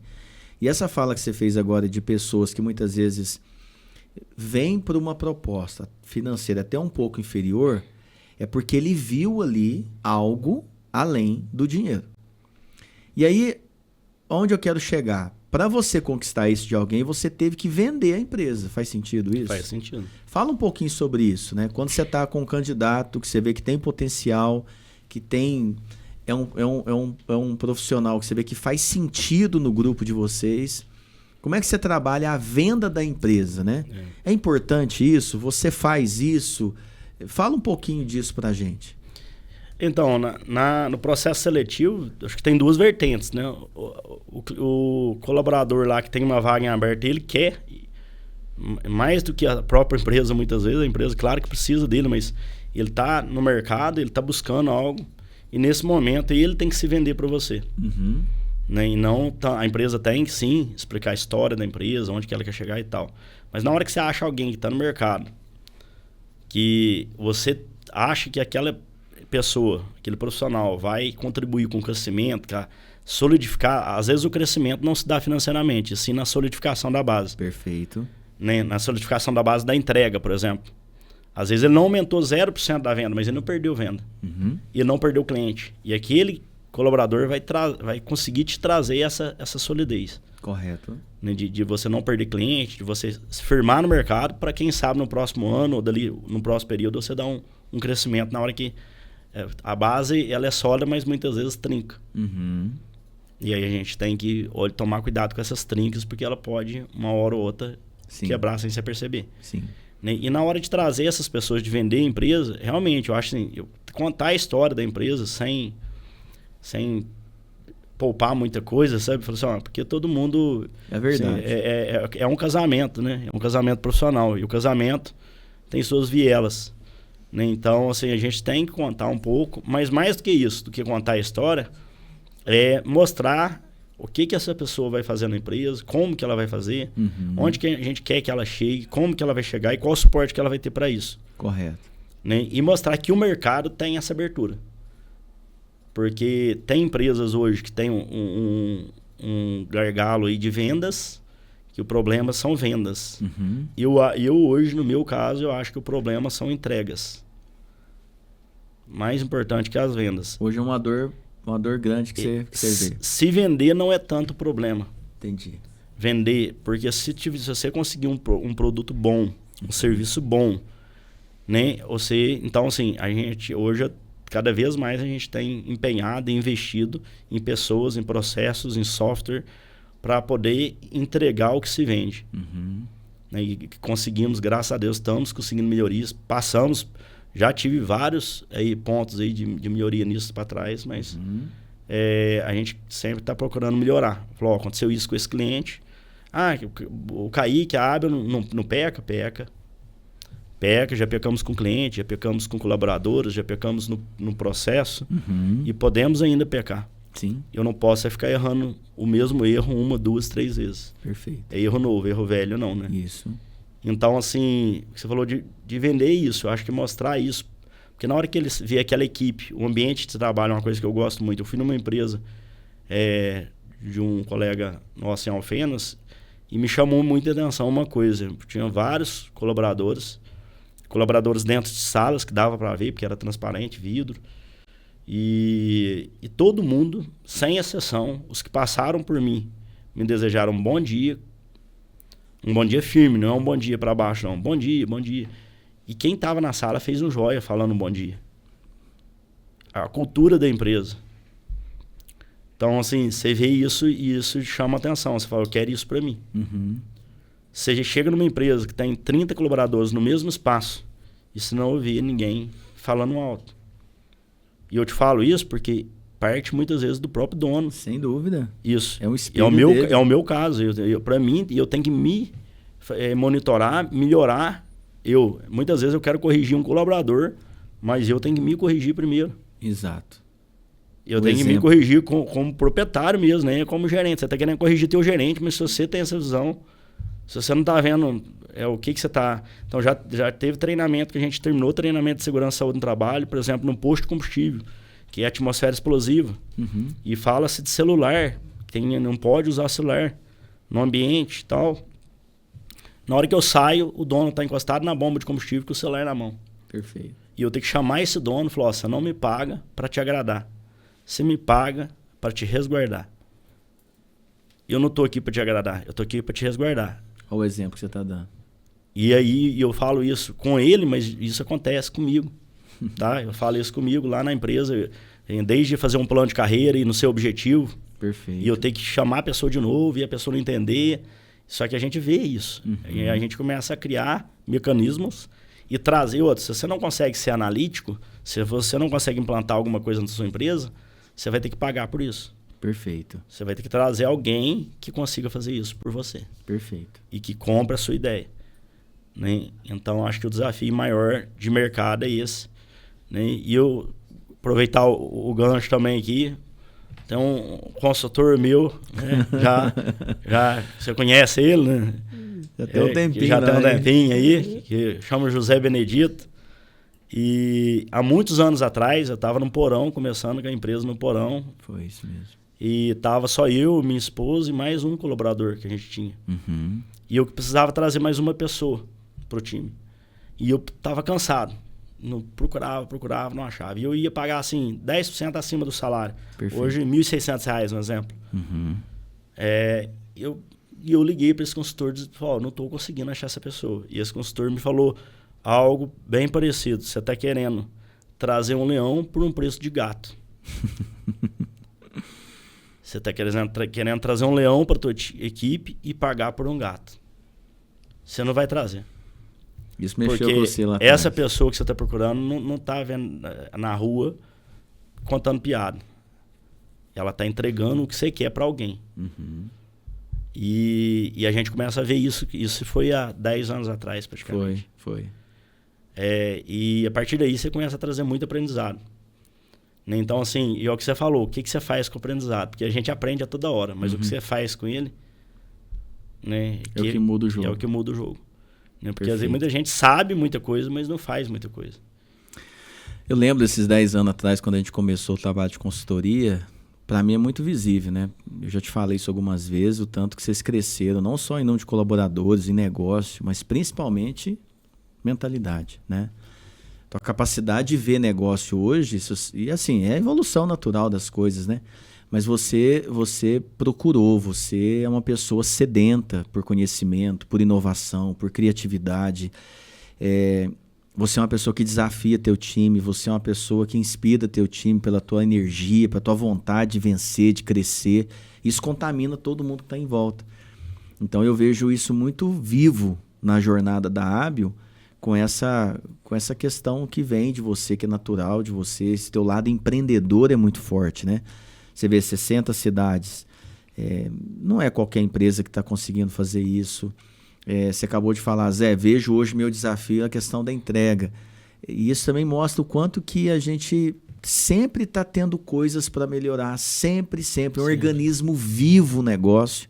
E essa fala que você fez agora de pessoas que muitas vezes vêm por uma proposta financeira até um pouco inferior, é porque ele viu ali algo além do dinheiro. E aí, onde eu quero chegar? Para você conquistar isso de alguém, você teve que vender a empresa. Faz sentido isso? Faz sentido. Fala um pouquinho sobre isso, né? Quando você está com um candidato que você vê que tem potencial, que tem... É um profissional que você vê que faz sentido no grupo de vocês. Como é que você trabalha a venda da empresa, né? É importante isso? Você faz isso? Fala um pouquinho disso pra gente. Então, no processo seletivo, acho que tem duas vertentes, né? O colaborador lá que tem uma vaga em aberto, ele quer, mais do que a própria empresa, muitas vezes, a empresa, claro que precisa dele, mas ele está no mercado, ele está buscando algo, e nesse momento ele tem que se vender para você. Né? E não, a empresa tem que sim explicar a história da empresa, onde que ela quer chegar e tal. Mas na hora que você acha alguém que está no mercado, que você acha que aquela pessoa, aquele profissional vai contribuir com o crescimento, solidificar, às vezes o crescimento não se dá financeiramente, sim na solidificação da base. Perfeito. Né? Na solidificação da base da entrega, por exemplo. Às vezes ele não aumentou 0% da venda, mas ele não perdeu venda. E ele não perdeu o cliente. E aquele colaborador vai conseguir te trazer essa solidez. Correto. Né? De você não perder cliente, de você se firmar no mercado para quem sabe no próximo ano ou dali, no próximo período você dar um crescimento na hora que a base ela é sólida, mas muitas vezes trinca. E aí a gente tem que tomar cuidado com essas trincas, porque ela pode, uma hora ou outra, quebrar sem você perceber. Sim. E na hora de trazer essas pessoas, de vender a empresa, realmente, eu acho assim, contar a história da empresa sem poupar muita coisa, sabe? Falar assim, porque todo mundo... É verdade. Assim, é um casamento, né? É um casamento profissional. E o casamento tem suas vielas. Né? Então, assim, a gente tem que contar um pouco, mas mais do que isso, do que contar a história, é mostrar o que essa pessoa vai fazer na empresa, como que ela vai fazer, onde que a gente quer que ela chegue, como que ela vai chegar e qual o suporte que ela vai ter para isso. Correto. Né? E mostrar que o mercado tem essa abertura. Porque tem empresas hoje que tem um gargalo aí de vendas, que o problema são vendas. E eu hoje, no meu caso, eu acho que o problema são entregas. Mais importante que as vendas. Hoje é uma dor grande que você vê. Se vender não é tanto problema. Entendi. Vender, porque se você conseguir um produto bom, um serviço bom, né? Então, assim, a gente hoje, cada vez mais a gente tem empenhado e investido em pessoas, em processos, em software, para poder entregar o que se vende. Né? E conseguimos, graças a Deus, estamos conseguindo melhorias, já tive vários pontos aí de melhoria nisso para trás, mas a gente sempre está procurando melhorar. Falou, aconteceu isso com esse cliente. O Kaique, a Abel não peca. Já pecamos com cliente, já pecamos com colaboradores, já pecamos no processo e podemos ainda pecar. Sim. Eu não posso ficar errando o mesmo erro 1, 2, 3 vezes. Perfeito. É erro novo, erro velho não, né? Isso. Então, assim, você falou de vender isso, eu acho que mostrar isso. Porque na hora que eles vê aquela equipe, o ambiente de trabalho é uma coisa que eu gosto muito. Eu fui numa empresa de um colega nosso em Alfenas, e me chamou muita atenção uma coisa. Tinha vários colaboradores dentro de salas que dava para ver, porque era transparente, vidro. E todo mundo, sem exceção, os que passaram por mim, me desejaram um bom dia firme, não é um bom dia para baixo, não. Bom dia, bom dia. E quem estava na sala fez um joia falando um bom dia. A cultura da empresa. Então, assim, você vê isso e isso chama atenção. Você fala, eu quero isso para mim. Uhum. Você chega numa empresa que tem 30 colaboradores no mesmo espaço e se não ouvir ninguém falando alto. E eu te falo isso porque parte muitas vezes do próprio dono. Sem dúvida. Isso. É um espelho dele. É o meu caso. Para mim, eu tenho que me monitorar, melhorar. Muitas vezes eu quero corrigir um colaborador, mas eu tenho que me corrigir primeiro. Exato. Eu tenho que me corrigir como proprietário mesmo, né? Como gerente. Você está querendo corrigir teu gerente, mas se você tem essa visão, se você não está vendo o que você está... Então, já teve treinamento que a gente terminou, treinamento de segurança e saúde no trabalho, por exemplo, no posto de combustível, que é atmosfera explosiva. Uhum. E fala-se de celular, não pode usar celular no ambiente e tal. Na hora que eu saio, o dono está encostado na bomba de combustível com o celular na mão. Perfeito. E eu tenho que chamar esse dono e falar, você não me paga para te agradar. Você me paga para te resguardar. Eu não estou aqui para te agradar, eu estou aqui para te resguardar. Olha o exemplo que você está dando. E aí eu falo isso com ele, mas isso acontece comigo. Tá? Eu falo isso comigo lá na empresa, desde fazer um plano de carreira e no seu objetivo. Perfeito. E eu tenho que chamar a pessoa de novo e a pessoa não entender. Só que a gente vê isso. Uhum. E a gente começa a criar mecanismos e trazer outros. Se você não consegue ser analítico, se você não consegue implantar alguma coisa na sua empresa, você vai ter que pagar por isso. Perfeito. Você vai ter que trazer alguém que consiga fazer isso por você. Perfeito. E que compre a sua ideia. Né? Então, acho que o desafio maior de mercado é esse. Né? E eu aproveitar o gancho também aqui. Tem um consultor meu, né? já você conhece ele, né? Já tem um tempinho. Já tem um tempinho aí, que chama José Benedito. E há muitos anos atrás, eu estava num porão, começando com a empresa no porão. Foi isso mesmo. E estava só eu, minha esposa e mais um colaborador que a gente tinha. Uhum. E eu precisava trazer mais uma pessoa pro time. E eu estava cansado. Não procurava, não achava. E eu ia pagar, assim, 10% acima do salário. Perfeito. Hoje, R$ 1.600, um exemplo. Uhum. Eu liguei para esse consultor e disse, não estou conseguindo achar essa pessoa. E esse consultor me falou algo bem parecido. Você está querendo trazer um leão por um preço de gato. Você está querendo trazer um leão para a tua equipe e pagar por um gato. Você não vai trazer. Isso mexeu porque com você lá essa atrás. pessoa que você está procurando não está vendo na rua contando piada. Ela está entregando o que você quer para alguém. Uhum. E a gente começa a ver isso. Isso foi há 10 anos atrás, praticamente. Foi. E a partir daí você começa a trazer muito aprendizado. Então, assim, e é o que você falou, o que você faz com o aprendizado? Porque a gente aprende a toda hora, mas o que você faz com ele, né, é o que muda o jogo. É o que muda o jogo. Né? Porque às vezes muita gente sabe muita coisa, mas não faz muita coisa. Eu lembro desses 10 anos atrás, quando a gente começou o trabalho de consultoria, para mim é muito visível, né? Eu já te falei isso algumas vezes, o tanto que vocês cresceram, não só em número de colaboradores, em negócio, mas principalmente mentalidade, né? Então, a capacidade de ver negócio hoje, e assim, é a evolução natural das coisas, né? Mas você procurou, você é uma pessoa sedenta por conhecimento, por inovação, por criatividade. Você é uma pessoa que desafia teu time, você é uma pessoa que inspira teu time pela tua energia, pela tua vontade de vencer, de crescer. Isso contamina todo mundo que está em volta. Então eu vejo isso muito vivo na jornada da Hábil, com essa questão que vem de você, que é natural de você. Esse teu lado empreendedor é muito forte, né? Você vê 60 cidades, não é qualquer empresa que está conseguindo fazer isso. Você acabou de falar, Zé, vejo hoje meu desafio a questão da entrega. E isso também mostra o quanto que a gente sempre está tendo coisas para melhorar, sempre. Um organismo vivo o negócio.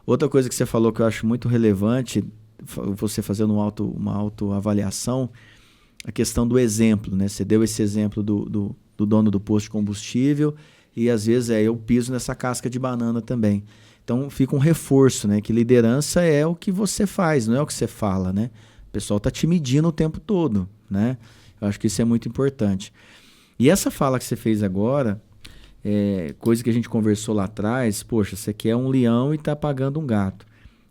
Outra coisa que você falou que eu acho muito relevante, você fazendo uma autoavaliação, a questão do exemplo, né? Você deu esse exemplo do dono do posto de combustível e às vezes eu piso nessa casca de banana também. Então fica um reforço, né? Que liderança é o que você faz, não é o que você fala, né? O pessoal está te medindo o tempo todo, né? Eu acho que isso é muito importante. E essa fala que você fez agora, coisa que a gente conversou lá atrás, poxa, você quer um leão e está pagando um gato.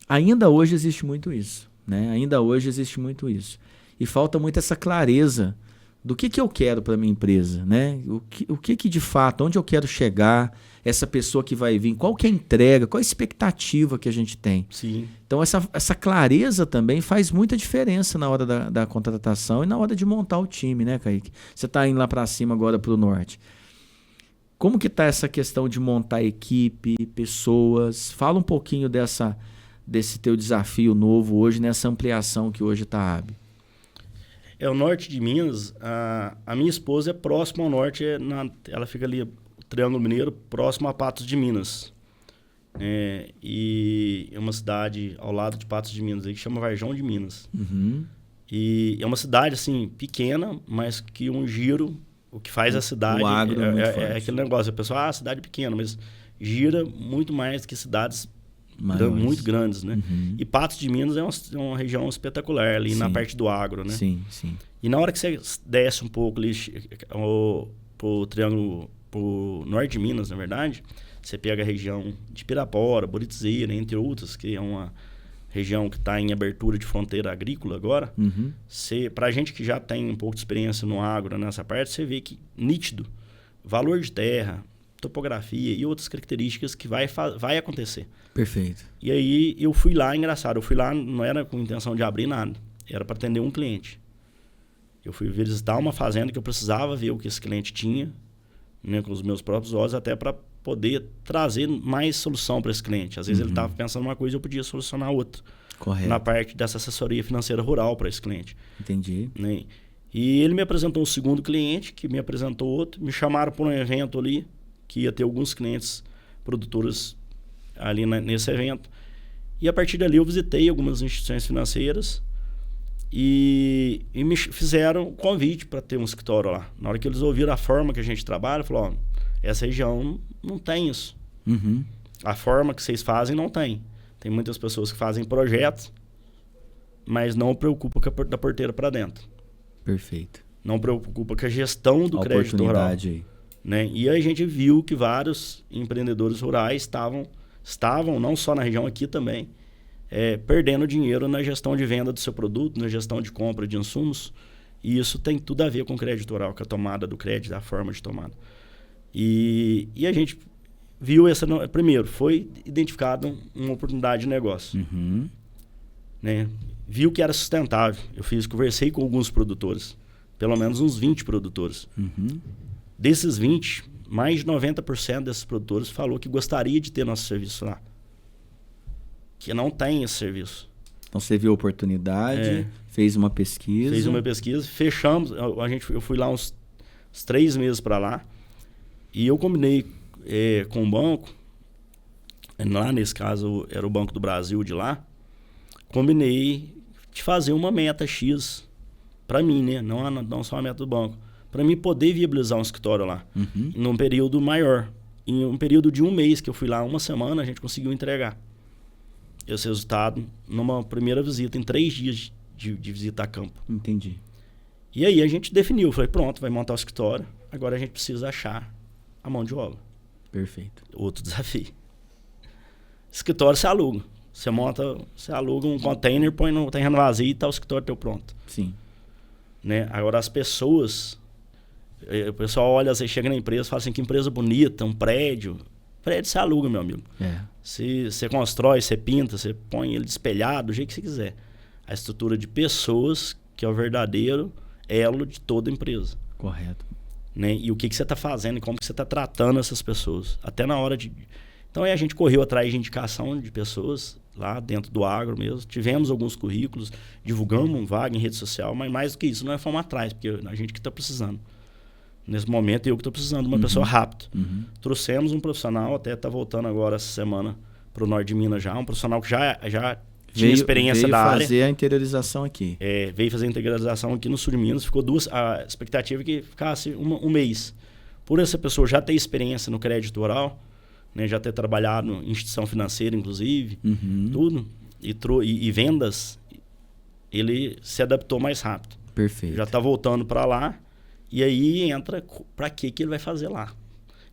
Ainda hoje existe muito isso, né? Ainda hoje existe muito isso. E falta muito essa clareza do que eu quero para minha empresa, né? O que de fato, onde eu quero chegar, essa pessoa que vai vir, qual que é a entrega, qual a expectativa que a gente tem. Sim. Então essa clareza também faz muita diferença na hora da contratação e na hora de montar o time, né, Kaique? Você está indo lá para cima agora para o norte. Como que está essa questão de montar equipe, pessoas? Fala um pouquinho desse teu desafio novo hoje, nessa ampliação que hoje está a AB. O norte de Minas, a minha esposa é próxima ao norte, ela fica ali, Triângulo Mineiro, próximo a Patos de Minas. E é uma cidade ao lado de Patos de Minas, aí, que chama Varjão de Minas. Uhum. E é uma cidade, assim, pequena, mas que um giro, o que faz a cidade... O agro é muito forte. É aquele negócio, a pessoa, cidade pequena, mas gira muito mais que cidades muito grandes, né? Uhum. E Patos de Minas é uma região espetacular ali, sim, na parte do agro, né? Sim, sim. E na hora que você desce um pouco ali pro Triângulo, pro norte de Minas, na verdade, você pega a região de Pirapora, Boritzeira, entre outras, que é uma região que está em abertura de fronteira agrícola agora. Uhum. Pra gente que já tem um pouco de experiência no agro nessa parte, você vê que nítido, valor de terra, topografia e outras características que vai acontecer. Perfeito. E aí eu fui lá, engraçado, não era com intenção de abrir nada, era para atender um cliente. Eu fui visitar uma fazenda que eu precisava ver o que esse cliente tinha, né, com os meus próprios olhos, até para poder trazer mais solução para esse cliente. Às vezes ele estava pensando uma coisa e eu podia solucionar outra. Correto. Na parte dessa assessoria financeira rural para esse cliente. Entendi. Né? E ele me apresentou um segundo cliente, que me apresentou outro, me chamaram para um evento ali, que ia ter alguns clientes produtores ali nesse evento. E a partir dali eu visitei algumas instituições financeiras e me fizeram um convite para ter um escritório lá. Na hora que eles ouviram a forma que a gente trabalha, falaram, essa região não tem isso. Uhum. A forma que vocês fazem não tem. Tem muitas pessoas que fazem projetos, mas não preocupa da porteira para dentro. Perfeito. Não preocupa com a gestão do crédito rural. Aí. Né? E aí a gente viu que vários empreendedores rurais estavam não só na região, aqui também, perdendo dinheiro na gestão de venda do seu produto, na gestão de compra de insumos. E isso tem tudo a ver com o crédito rural, com a tomada do crédito, a forma de tomada. E a gente viu primeiro, foi identificado uma oportunidade de negócio. Uhum. Né? Viu que era sustentável. Conversei com alguns produtores, pelo menos uns 20 produtores. Uhum. Desses 20, mais de 90% desses produtores falou que gostaria de ter nosso serviço lá. Que não tem esse serviço. Então você viu a oportunidade, fez uma pesquisa. Fechamos. Eu fui lá uns 3 meses para lá. E eu combinei com o banco, lá nesse caso era o Banco do Brasil de lá, combinei de fazer uma meta X para mim, né? Não só a meta do banco. Para mim poder viabilizar um escritório lá, num período maior. Em um período de 1 mês, que eu fui lá 1 semana, a gente conseguiu entregar esse resultado numa primeira visita, em 3 dias de visita a campo. Entendi. E aí a gente definiu, falei, pronto, vai montar o escritório, agora a gente precisa achar a mão de obra. Perfeito. Outro desafio. Escritório você aluga. Você aluga um container, põe no terreno vazio e tá o escritório teu pronto. Sim. Né? Agora as pessoas, o pessoal olha, você chega na empresa e fala assim, que empresa bonita, um prédio. Prédio você aluga, meu amigo. Você constrói, você pinta, você põe ele espelhado, do jeito que você quiser. A estrutura de pessoas, que é o verdadeiro elo de toda empresa. Correto. Né? E o que você está fazendo e como que você está tratando essas pessoas. Até na hora de... Então aí a gente correu atrás de indicação de pessoas lá dentro do agro mesmo. Tivemos alguns currículos, divulgamos um vaga em rede social, mas mais do que isso, não fomos atrás, porque a gente que está precisando. Nesse momento eu que estou precisando de uma pessoa rápida. Trouxemos um profissional, até está voltando agora essa semana para o norte de Minas já, um profissional que já tinha experiência da área. Veio fazer a interiorização aqui. Veio fazer a interiorização aqui no sul de Minas. A expectativa é que ficasse um mês. por essa pessoa já ter experiência no crédito oral, né, já ter trabalhado em instituição financeira, inclusive, tudo, e vendas, ele se adaptou mais rápido. Perfeito. Já está voltando para lá, e aí entra para que ele vai fazer lá.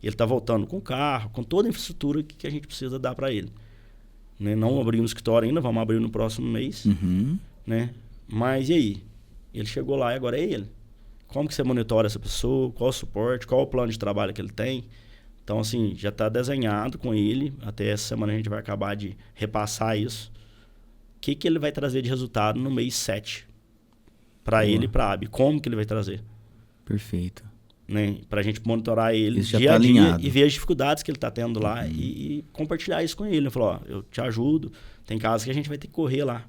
Ele está voltando com o carro, com toda a infraestrutura que a gente precisa dar para ele. Né? Não abrimos o escritório ainda, vamos abrir no próximo mês. Né? Mas e aí? Ele chegou lá e agora é ele. Como que você monitora essa pessoa? Qual o suporte? Qual o plano de trabalho que ele tem? Então, assim, já está desenhado com ele. Até essa semana a gente vai acabar de repassar isso. O que ele vai trazer de resultado no mês 7? Para ele e para a AB. Como que ele vai trazer? Perfeito. Né? Para a gente monitorar ele Isso dia a dia alinhado. E ver as dificuldades que ele está tendo lá e compartilhar isso com ele. Ele falou, eu te ajudo. Tem casos que a gente vai ter que correr lá.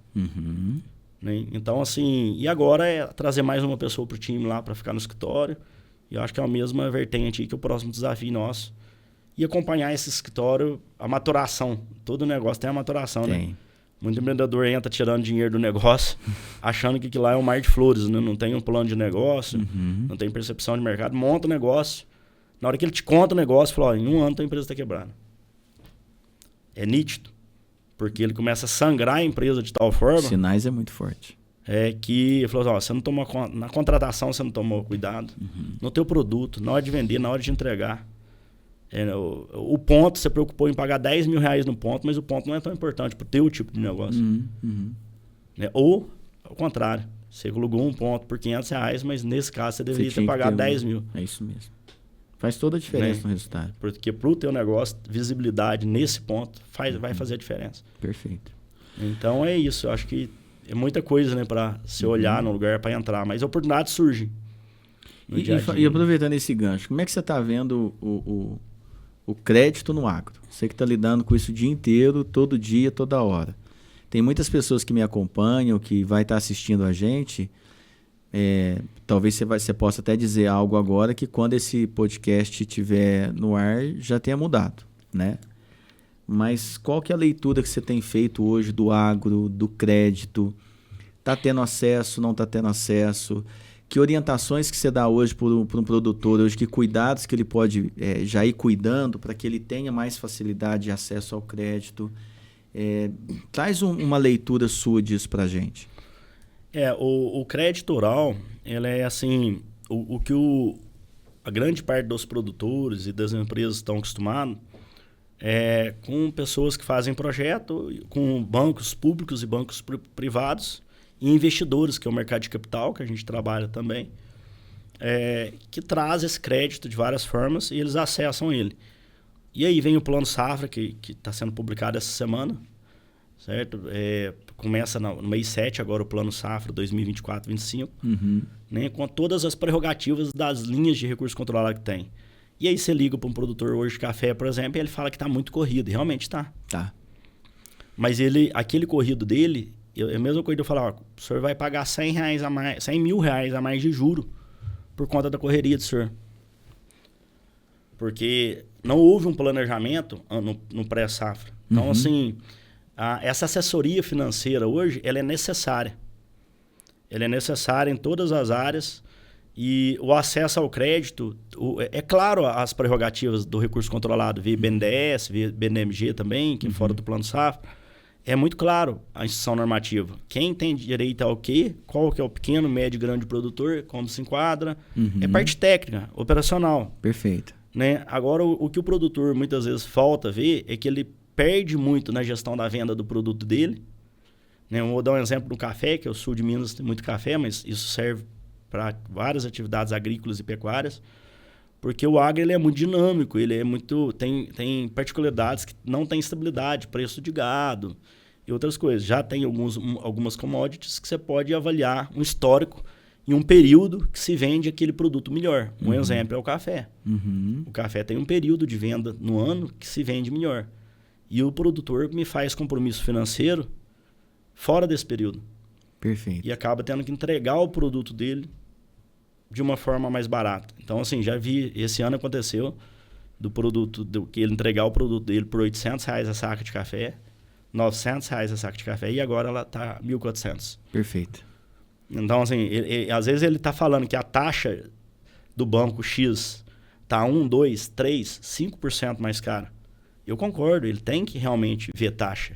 Né? Então, assim, e agora é trazer mais uma pessoa para o time lá para ficar no escritório. E eu acho que é a mesma vertente aí que é o próximo desafio nosso. E acompanhar esse escritório, a maturação. Todo negócio tem a maturação, né? Muito empreendedor entra tirando dinheiro do negócio, achando que lá é um mar de flores, né? Não tem um plano de negócio, não tem percepção de mercado. Monta o negócio. Na hora que ele te conta o negócio, fala, em 1 ano tua empresa está quebrada. É nítido. Porque ele começa a sangrar a empresa de tal forma... Sinais é muito forte. É que ele falou, você não tomou... Na contratação você não tomou cuidado. No teu produto, na hora de vender, na hora de entregar. O ponto, você preocupou em pagar 10 mil reais no ponto, mas o ponto não é tão importante para o teu tipo de negócio. Né? Ou, ao contrário, você alugou um ponto por 500 reais, mas nesse caso você deveria ter pagado 10 mil. É isso mesmo. Faz toda a diferença no resultado. Porque para o teu negócio, visibilidade nesse ponto vai fazer a diferença. Perfeito. Então é isso, eu acho que é muita coisa, né, para se olhar no lugar para entrar, mas oportunidades surgem. E aproveitando esse gancho, como é que você está vendo o crédito no agro? Você que está lidando com isso o dia inteiro, todo dia, toda hora. Tem muitas pessoas que me acompanham, que vai estar assistindo a gente. Talvez você possa até dizer algo agora que quando esse podcast estiver no ar já tenha mudado, né? Mas qual que é a leitura que você tem feito hoje do agro, do crédito? Está tendo acesso, não está tendo acesso? Que orientações que você dá hoje para um produtor, hoje, que cuidados que ele pode já ir cuidando para que ele tenha mais facilidade de acesso ao crédito? Traz uma leitura sua disso para a gente. O crédito oral, ele é assim, o que a grande parte dos produtores e das empresas estão acostumados é com pessoas que fazem projeto, com bancos públicos e bancos privados, e investidores, que é o mercado de capital, que a gente trabalha também, que traz esse crédito de várias formas e eles acessam ele. E aí vem o Plano Safra, que está sendo publicado essa semana, certo? Começa no mês 7 agora o Plano Safra 2024-25, né, com todas as prerrogativas das linhas de recurso controlado que tem. E aí você liga para um produtor hoje de café, por exemplo, e ele fala que está muito corrido. E realmente está. Tá. Mas aquele corrido dele, é a mesma coisa de eu falar, o senhor vai pagar 100 mil reais a mais de juro por conta da correria do senhor. Porque não houve um planejamento no pré-safra. Então, assim, essa assessoria financeira hoje, ela é necessária. Ela é necessária em todas as áreas. E o acesso ao crédito, é claro as prerrogativas do recurso controlado, via BNDES, via BNMG também, que é fora do Plano Safra. É muito claro a instituição normativa. Quem tem direito ao quê, qual que é o pequeno, médio e grande produtor, como se enquadra. É parte técnica, operacional. Perfeito. Né? Agora, o que o produtor muitas vezes falta ver é que ele perde muito na gestão da venda do produto dele. Né? Eu vou dar um exemplo do café, que eu sou de Minas, tem muito café, mas isso serve para várias atividades agrícolas e pecuárias, porque o agro ele é muito dinâmico, ele é muito tem particularidades que não tem estabilidade, preço de gado e outras coisas. Já tem algumas commodities que você pode avaliar um histórico em um período que se vende aquele produto melhor. Um exemplo é o café. O café tem um período de venda no ano que se vende melhor. E o produtor me faz compromisso financeiro fora desse período. Perfeito. E acaba tendo que entregar o produto dele de uma forma mais barata. Então, assim, já vi, esse ano aconteceu, que ele entregar o produto dele por R$800 a saca de café, R$900 a saca de café, e agora ela está R$1.400. Perfeito. Então, assim, às vezes ele está falando que a taxa do banco X tá 1, 2, 3, 5% mais caro. Eu concordo, ele tem que realmente ver taxa.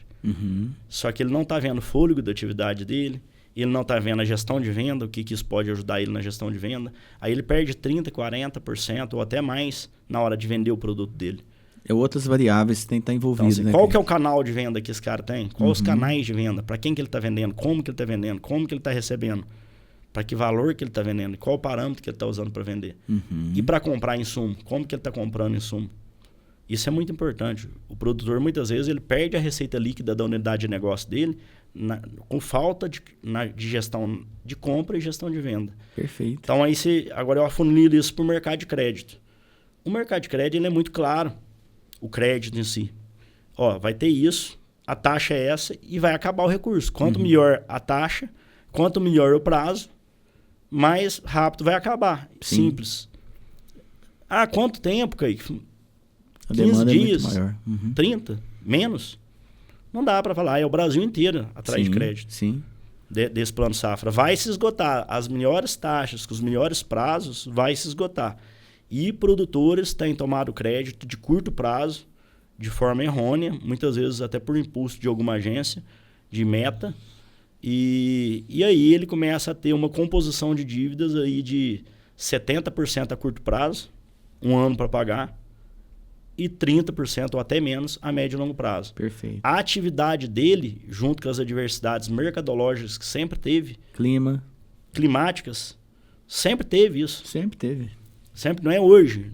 Só que ele não está vendo o fôlego da atividade dele, ele não está vendo a gestão de venda, o que isso pode ajudar ele na gestão de venda. Aí ele perde 30%, 40% ou até mais na hora de vender o produto dele. É outras variáveis que tem que estar envolvido, então, assim, né? Qual que é o canal de venda que esse cara tem? Quais os canais de venda? Para quem que ele está vendendo? Como que ele está vendendo? Como que ele está recebendo? Para que valor que ele está vendendo? Qual o parâmetro que ele está usando para vender? E para comprar insumo? Como que ele está comprando insumo? Isso é muito importante. O produtor, muitas vezes, ele perde a receita líquida da unidade de negócio dele com falta de gestão de compra e gestão de venda. Perfeito. Então, aí agora eu afunilo isso para o mercado de crédito. O mercado de crédito ele é muito claro. O crédito em si. Ó, vai ter isso, a taxa é essa e vai acabar o recurso. Quanto melhor a taxa, quanto melhor o prazo, mais rápido vai acabar. Sim. Simples. Quanto tempo, Kaique? A 15 demanda dias, é muito maior. 30, menos. Não dá para falar, é o Brasil inteiro atrás de crédito. Sim. Desse plano safra. Vai se esgotar. As melhores taxas, com os melhores prazos, vai se esgotar. E produtores têm tomado crédito de curto prazo, de forma errônea, muitas vezes até por impulso de alguma agência, de meta. E aí ele começa a ter uma composição de dívidas aí de 70% a curto prazo, 1 ano para pagar, e 30% ou até menos a médio e longo prazo. Perfeito. A atividade dele, junto com as adversidades mercadológicas que sempre teve, climáticas, sempre teve isso. Sempre teve. Sempre, não é hoje.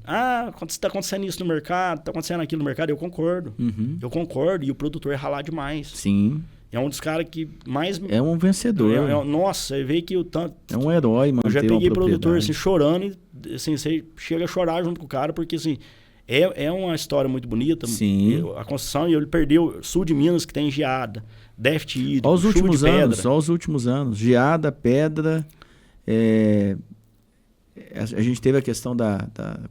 Está acontecendo isso no mercado, está acontecendo aquilo no mercado. Eu concordo. Uhum. Eu concordo. E o produtor é ralar demais. Sim. É um dos caras que mais... É um vencedor. Nossa, você vê que o tanto... É um herói, mano. Eu já peguei produtor assim, chorando e assim, você chega a chorar junto com o cara, porque assim, é uma história muito bonita. Sim. A construção, e ele perdeu sul de Minas, que tem geada, déficit hídrico, Olha os últimos chuva de anos, pedra. só os últimos anos. Geada, pedra... A gente teve a questão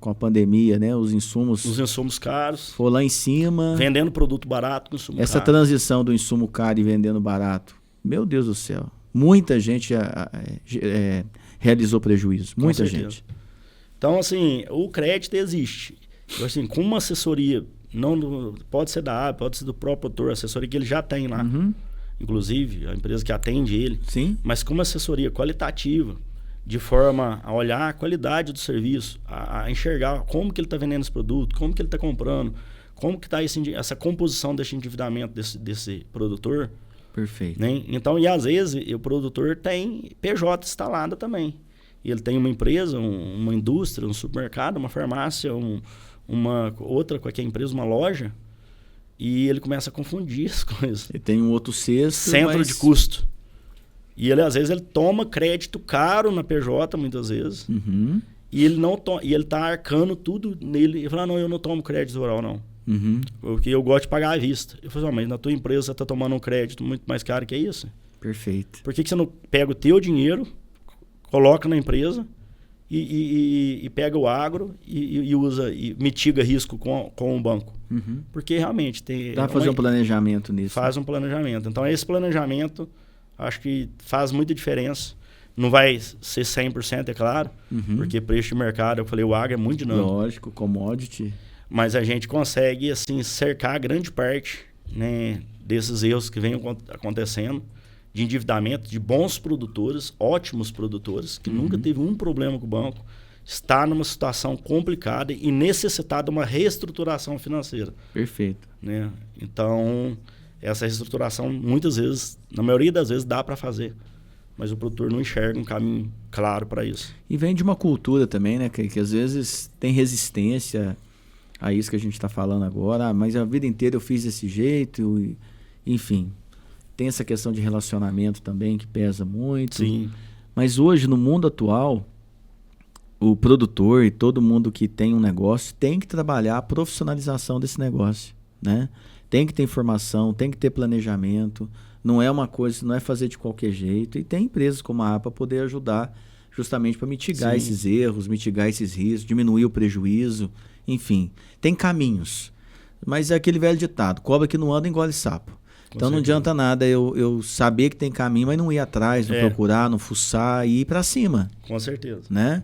com a pandemia, né? Os insumos caros. Foi lá em cima. Vendendo produto barato com insumo Essa caro. transição do insumo caro e vendendo barato. Meu Deus do céu. Muita gente realizou prejuízo. Muita gente. Então, assim, o crédito existe. Assim, com uma assessoria, não pode ser da AB, pode ser do próprio produtor, a assessoria que ele já tem lá. Inclusive, a empresa que atende ele. Sim. Mas com uma assessoria qualitativa, de forma a olhar a qualidade do serviço, a enxergar como que ele está vendendo esse produto, como que ele está comprando, como que está essa composição desse endividamento desse produtor. Perfeito. Né? Então, e às vezes o produtor tem PJ instalada também. E ele tem uma empresa, uma indústria, um supermercado, uma farmácia, uma outra qualquer empresa, uma loja, e ele começa a confundir as coisas. Ele tem um outro centro de custo. E ele, às vezes, ele toma crédito caro na PJ, muitas vezes. E ele não e ele tá arcando tudo nele. Ele fala, não, eu não tomo crédito rural, não. Porque eu gosto de pagar à vista. Eu falo, mas na tua empresa você tá tomando um crédito muito mais caro que isso? Perfeito. Por que você não pega o teu dinheiro, coloca na empresa e pega o agro e usa e mitiga risco com o banco? Porque realmente tem... Dá pra fazer um planejamento nisso. Faz um planejamento. Então, esse planejamento... Acho que faz muita diferença. Não vai ser 100%, é claro, porque preço de mercado, eu falei, o agro é muito dinâmico. Lógico, commodity. Mas a gente consegue, assim, cercar grande parte, né, desses erros que vêm acontecendo, de endividamento de bons produtores, ótimos produtores, que nunca teve um problema com o banco, está numa situação complicada e necessitada de uma reestruturação financeira. Perfeito. Né? Então... Essa reestruturação, muitas vezes, na maioria das vezes, dá para fazer. Mas o produtor não enxerga um caminho claro para isso. E vem de uma cultura também, né? Que às vezes tem resistência a isso que a gente está falando agora. Mas a vida inteira eu fiz desse jeito. Enfim, tem essa questão de relacionamento também que pesa muito. Sim. Mas hoje, no mundo atual, o produtor e todo mundo que tem um negócio tem que trabalhar a profissionalização desse negócio, né? Tem que ter informação, tem que ter planejamento. Não é uma coisa, não é fazer de qualquer jeito. E tem empresas como a APA para poder ajudar justamente para mitigar esses erros, mitigar esses riscos, diminuir o prejuízo. Enfim, tem caminhos. Mas é aquele velho ditado, cobra que não anda engole sapo. Então não adianta nada eu saber que tem caminho, mas não ir atrás, não procurar, não fuçar e ir para cima. Com certeza. Né?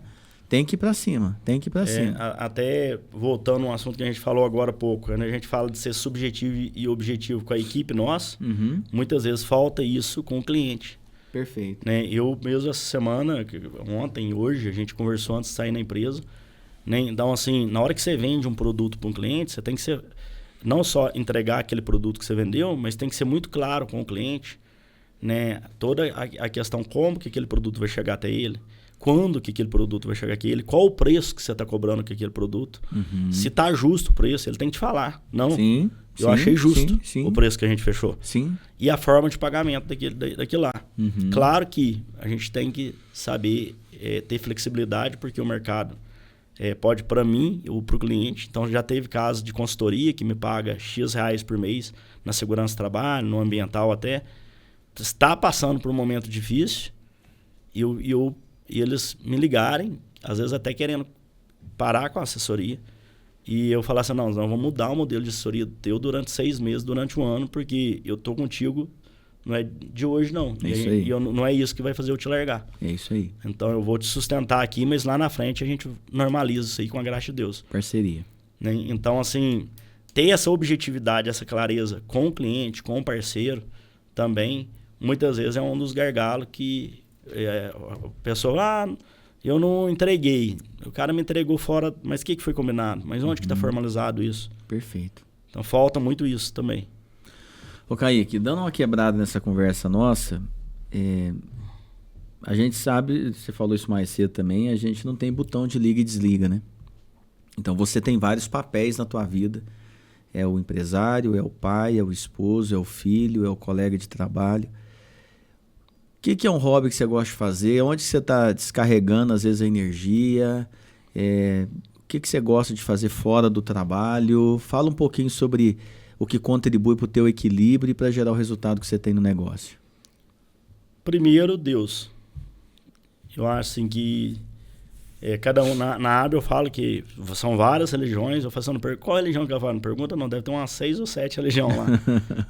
Tem que ir para cima, tem que ir para cima. Até voltando a um assunto que a gente falou agora há pouco, quando a gente fala de ser subjetivo e objetivo com a equipe nossa, muitas vezes falta isso com o cliente. Perfeito. Né? Eu mesmo essa semana, ontem, hoje, a gente conversou antes de sair na empresa. Né? Então, assim, na hora que você vende um produto para um cliente, você tem que ser, não só entregar aquele produto que você vendeu, mas tem que ser muito claro com o cliente, né? Toda a questão como que aquele produto vai chegar até ele, quando que aquele produto vai chegar até ele, qual o preço que você está cobrando com aquele produto. Se está justo o preço, ele tem que te falar. Não, sim, eu achei justo sim. o preço que a gente fechou. Sim. E a forma de pagamento daquilo lá. Claro que a gente tem que saber ter flexibilidade, porque o mercado pode para mim ou para o cliente. Então, já teve casos de consultoria que me paga X reais por mês na segurança do trabalho, no ambiental até. Está passando por um momento difícil e eles me ligarem, às vezes até querendo parar com a assessoria. E eu falar assim, não, vamos mudar o modelo de assessoria teu durante 6 meses, durante um ano, porque eu tô contigo, não é de hoje não. E não é isso que vai fazer eu te largar. É isso aí. Então eu vou te sustentar aqui, mas lá na frente a gente normaliza isso aí com a graça de Deus. Parceria. Né? Então, assim, ter essa objetividade, essa clareza com o cliente, com o parceiro, também, muitas vezes é um dos gargalos que a pessoa, eu não entreguei. O cara me entregou fora, mas o que foi combinado? Mas onde que está formalizado isso? Perfeito. Então falta muito isso também. Ô Kaique, dando uma quebrada nessa conversa nossa, a gente sabe, você falou isso mais cedo também, a gente não tem botão de liga e desliga, né? Então você tem vários papéis na tua vida. É o empresário, é o pai, é o esposo, é o filho, é o colega de trabalho. O que é um hobby que você gosta de fazer? Onde você está descarregando, às vezes, a energia? O que você gosta de fazer fora do trabalho? Fala um pouquinho sobre o que contribui para o teu equilíbrio e para gerar o resultado que você tem no negócio. Primeiro, Deus. Eu acho assim que cada um, na ABA eu falo que são várias religiões. Eu faço qual religião que eu falo? Pergunta não, deve ter umas 6 ou 7 religiões lá.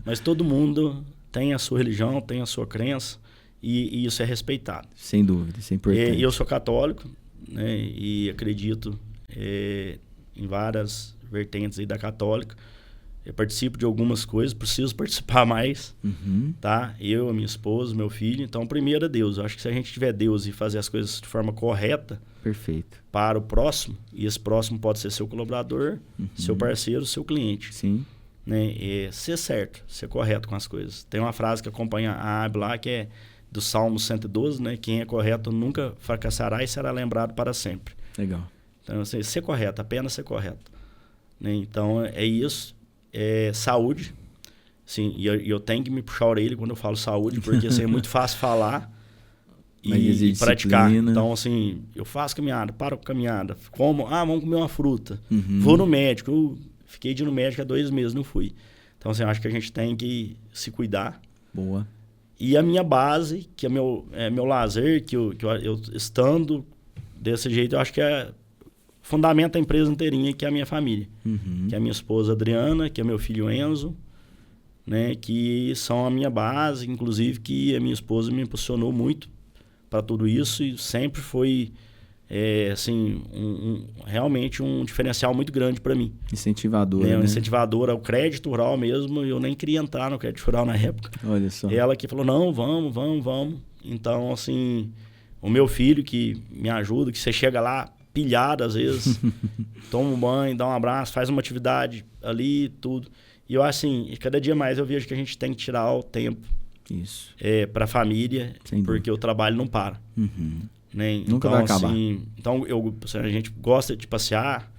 Mas todo mundo tem a sua religião, tem a sua crença. E isso é respeitado. Sem dúvida, isso é importante. Eu sou católico, né, e acredito em várias vertentes aí da católica. Eu participo de algumas coisas, preciso participar mais. Tá? Eu, a minha esposa, meu filho. Então, primeiro é Deus. Eu acho que se a gente tiver Deus e fazer as coisas de forma correta, perfeito, para o próximo, e esse próximo pode ser seu colaborador, seu parceiro, seu cliente. Sim. Né? Ser certo, ser correto com as coisas. Tem uma frase que acompanha a AB lá, que é do Salmo 112, né? Quem é correto nunca fracassará e será lembrado para sempre. Legal. Então, assim, ser correto, apenas ser correto. Né? Então, é isso. Saúde. Sim, e eu tenho que me puxar a orelha quando eu falo saúde, porque assim, é muito fácil falar e praticar. Então, assim, eu faço caminhada, paro com caminhada. Vamos comer uma fruta. Vou no médico. Eu fiquei de ir no médico há 2 meses, não fui. Então, assim, eu acho que a gente tem que se cuidar. Boa. E a minha base, que é meu lazer, que eu estando desse jeito, eu acho que fundamenta a empresa inteirinha, que é a minha família. Que é a minha esposa Adriana, que é meu filho Enzo, né, que são a minha base, inclusive que a minha esposa me impulsionou muito para tudo isso e sempre foi assim, realmente um diferencial muito grande para mim. Incentivadora, né? Um incentivador ao crédito rural mesmo, eu nem queria entrar no crédito rural na época. Olha só. Ela que falou, não, vamos. Então, assim, o meu filho que me ajuda, que você chega lá pilhado às vezes, toma um banho, dá um abraço, faz uma atividade ali, tudo. E eu, assim, cada dia mais eu vejo que a gente tem que tirar o tempo para a família, porque o trabalho não para. Né? Nunca vai acabar. Assim, então, a gente gosta de passear,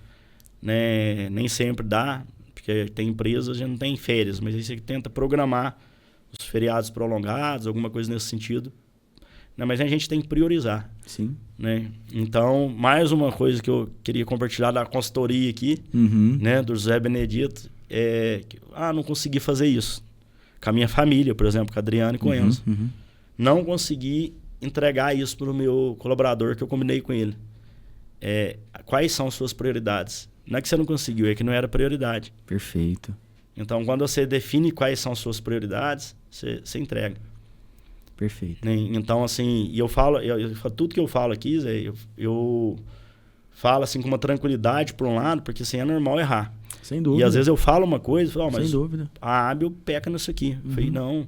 né? Nem sempre dá, porque tem empresas que não tem férias, mas aí você tenta programar os feriados prolongados, alguma coisa nesse sentido. Né? Mas a gente tem que priorizar. Sim. Né? Então, mais uma coisa que eu queria compartilhar da consultoria aqui, né? Do José Benedito, não consegui fazer isso. Com a minha família, por exemplo, com a Adriana e com o Enzo. Não consegui entregar isso para o meu colaborador que eu combinei com ele. Quais são suas prioridades? Não é que você não conseguiu, é que não era prioridade. Perfeito. Então, quando você define quais são suas prioridades, você entrega. Perfeito. Então, assim, e eu falo, tudo que eu falo aqui, Zé, eu fala assim com uma tranquilidade por um lado, porque assim é normal errar. Sem dúvida. E às vezes eu falo uma coisa e falo, mas sem dúvida. a Ábio peca nisso aqui. Eu falei, não,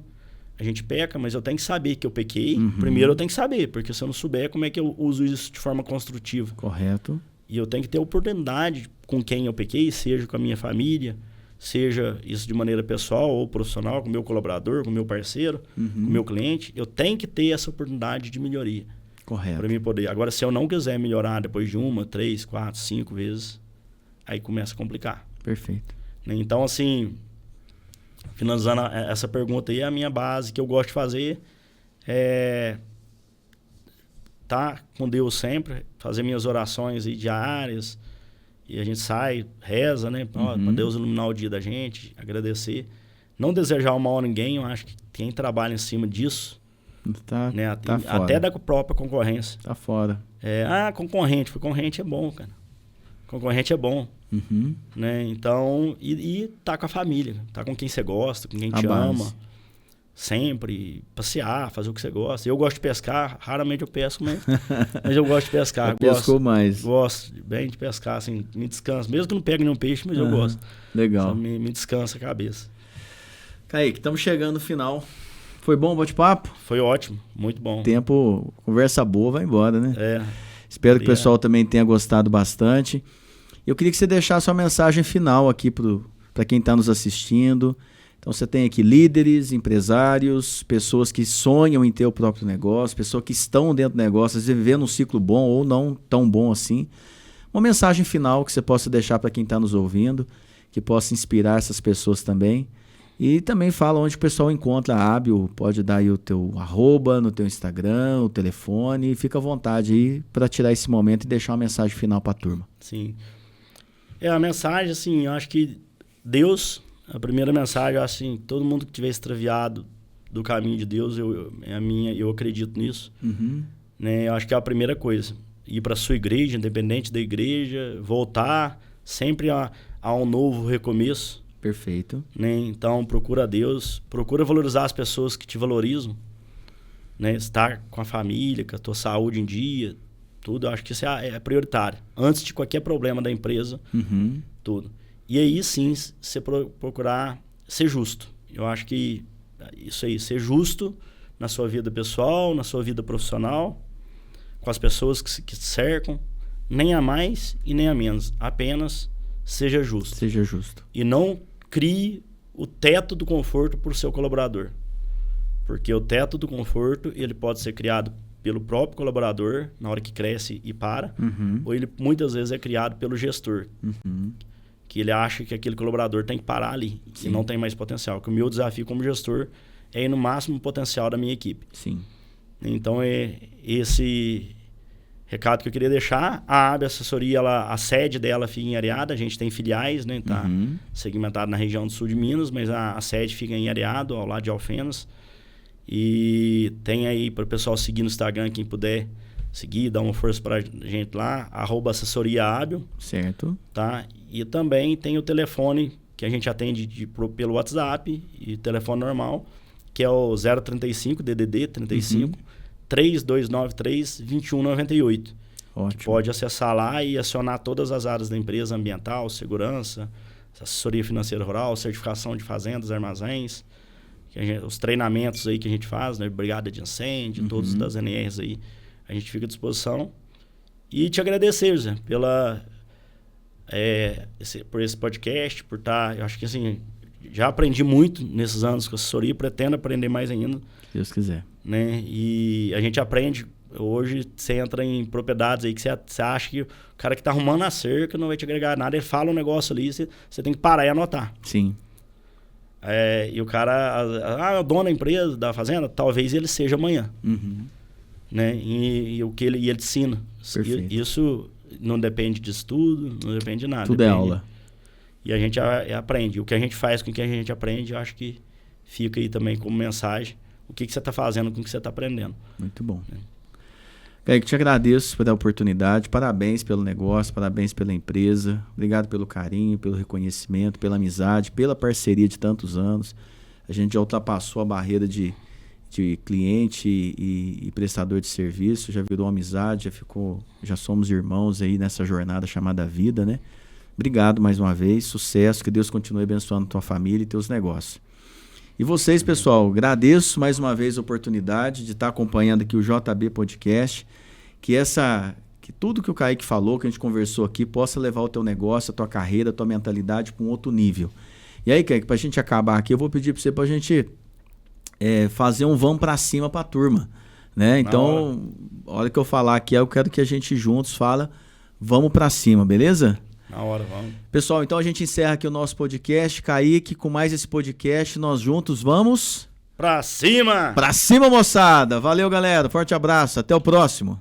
a gente peca, mas eu tenho que saber que eu pequei. Uhum. Primeiro eu tenho que saber, porque se eu não souber, como é que eu uso isso de forma construtiva? Correto. E eu tenho que ter oportunidade com quem eu pequei, seja com a minha família, seja isso de maneira pessoal ou profissional, com o meu colaborador, com o meu parceiro, com o meu cliente. Eu tenho que ter essa oportunidade de melhoria. Correto. Para mim poder. Agora, se eu não quiser melhorar depois de 1, 3, 4, 5 vezes, aí começa a complicar. Perfeito. Então, assim, finalizando essa pergunta aí, a minha base que eu gosto de fazer é estar com Deus sempre, fazer minhas orações aí diárias, e a gente sai, reza, né? Para Deus iluminar o dia da gente, agradecer. Não desejar o mal a ninguém, eu acho que quem trabalha em cima disso, né? Tá fora. Até da própria concorrência. Tá fora. Concorrente é bom, cara. Concorrente é bom. Né? Então, e tá com a família, tá com quem você gosta, com quem te ama. Sempre, passear, fazer o que você gosta. Eu gosto de pescar, raramente eu pesco, mas eu gosto de pescar. Pescou mais. Gosto bem de pescar, assim, me descansa. Mesmo que não pegue nenhum peixe, mas eu gosto. Legal. Só me descansa a cabeça. Kaique, estamos chegando no final. Foi bom o bate-papo? Foi ótimo, muito bom. Tempo, conversa boa, vai embora, né? Espero que o pessoal também tenha gostado bastante. Eu queria que você deixasse uma mensagem final aqui para quem está nos assistindo. Então, você tem aqui líderes, empresários, pessoas que sonham em ter o próprio negócio, pessoas que estão dentro do negócio, às vezes vivendo um ciclo bom ou não tão bom assim. Uma mensagem final que você possa deixar para quem está nos ouvindo, que possa inspirar essas pessoas também. E também fala onde o pessoal encontra a Ábio. Pode dar aí o teu @ no teu Instagram, o telefone. E fica à vontade aí para tirar esse momento e deixar uma mensagem final para a turma. Sim. A mensagem, assim, eu acho que Deus... A primeira mensagem, assim, todo mundo que tiver extraviado do caminho de Deus, eu acredito nisso. Né? Eu acho que é a primeira coisa. Ir para a sua igreja, independente da igreja, voltar sempre a um novo recomeço. Perfeito. Né? Então, procura Deus, procura valorizar as pessoas que te valorizam. Né? Estar com a família, com a tua saúde em dia, tudo. Eu acho que isso é prioritário. Antes de qualquer problema da empresa, tudo. E aí sim, você procurar ser justo. Eu acho que isso aí, ser justo na sua vida pessoal, na sua vida profissional, com as pessoas que te cercam, nem a mais e nem a menos. Apenas seja justo. Seja justo. E não crie o teto do conforto para o seu colaborador. Porque o teto do conforto, ele pode ser criado pelo próprio colaborador, na hora que cresce e para, ou ele muitas vezes é criado pelo gestor. Que ele acha que aquele colaborador tem que parar ali. Sim. E não tem mais potencial. Que o meu desafio como gestor é ir no máximo potencial da minha equipe. Sim. Então, é esse recado que eu queria deixar. A Ábio Assessoria, a sede dela fica em Areado. A gente tem filiais, né? Tá segmentado na região do sul de Minas, mas a sede fica em Areado, ao lado de Alfenas. E tem aí para o pessoal seguir no Instagram, quem puder seguir, dar uma força para a gente lá, @assessoriaábio. Certo. Tá? E também tem o telefone que a gente atende pelo WhatsApp e telefone normal, que é o 035, DDD 35, 3293 2198. Ótimo. Que pode acessar lá e acionar todas as áreas da empresa, ambiental, segurança, assessoria financeira rural, certificação de fazendas, armazéns, os treinamentos aí que a gente faz, né? Brigada de incêndio, todos das NRs aí, a gente fica à disposição. E te agradecer, Zé, por esse podcast, por estar... Eu acho que assim, já aprendi muito nesses anos com assessoria, pretendo aprender mais ainda. Se Deus quiser. Né? E a gente aprende... Hoje você entra em propriedades aí que você acha que o cara que está arrumando a cerca não vai te agregar nada, ele fala um negócio ali, você tem que parar e anotar. Sim. E o cara... o dono da empresa, da fazenda, talvez ele seja amanhã. Né? E o que ele ensina. Isso não depende de estudo, não depende de nada. Tudo é aula. E a gente aprende. O que a gente faz com o que a gente aprende, eu acho que fica aí também como mensagem. O que você está fazendo com o que você está aprendendo. Muito bom. Kaique, te agradeço pela oportunidade. Parabéns pelo negócio, parabéns pela empresa. Obrigado pelo carinho, pelo reconhecimento, pela amizade, pela parceria de tantos anos. A gente já ultrapassou a barreira de de cliente e prestador de serviço, já virou amizade, já somos irmãos aí nessa jornada chamada vida, né? Obrigado mais uma vez, sucesso, que Deus continue abençoando tua família e teus negócios. E vocês, pessoal, agradeço mais uma vez a oportunidade de estar acompanhando aqui o JB Podcast, que tudo que o Kaique falou, que a gente conversou aqui, possa levar o teu negócio, a tua carreira, a tua mentalidade para um outro nível. E aí, Kaique, para a gente acabar aqui, eu vou pedir para você para a gente fazer um vamos para cima para a turma, né? Então, a hora que eu falar aqui, eu quero que a gente juntos fala, vamos para cima, beleza? Na hora, vamos. Pessoal, então a gente encerra aqui o nosso podcast. Kaique, com mais esse podcast, nós juntos vamos... Pra cima! Pra cima, moçada! Valeu, galera. Forte abraço. Até o próximo.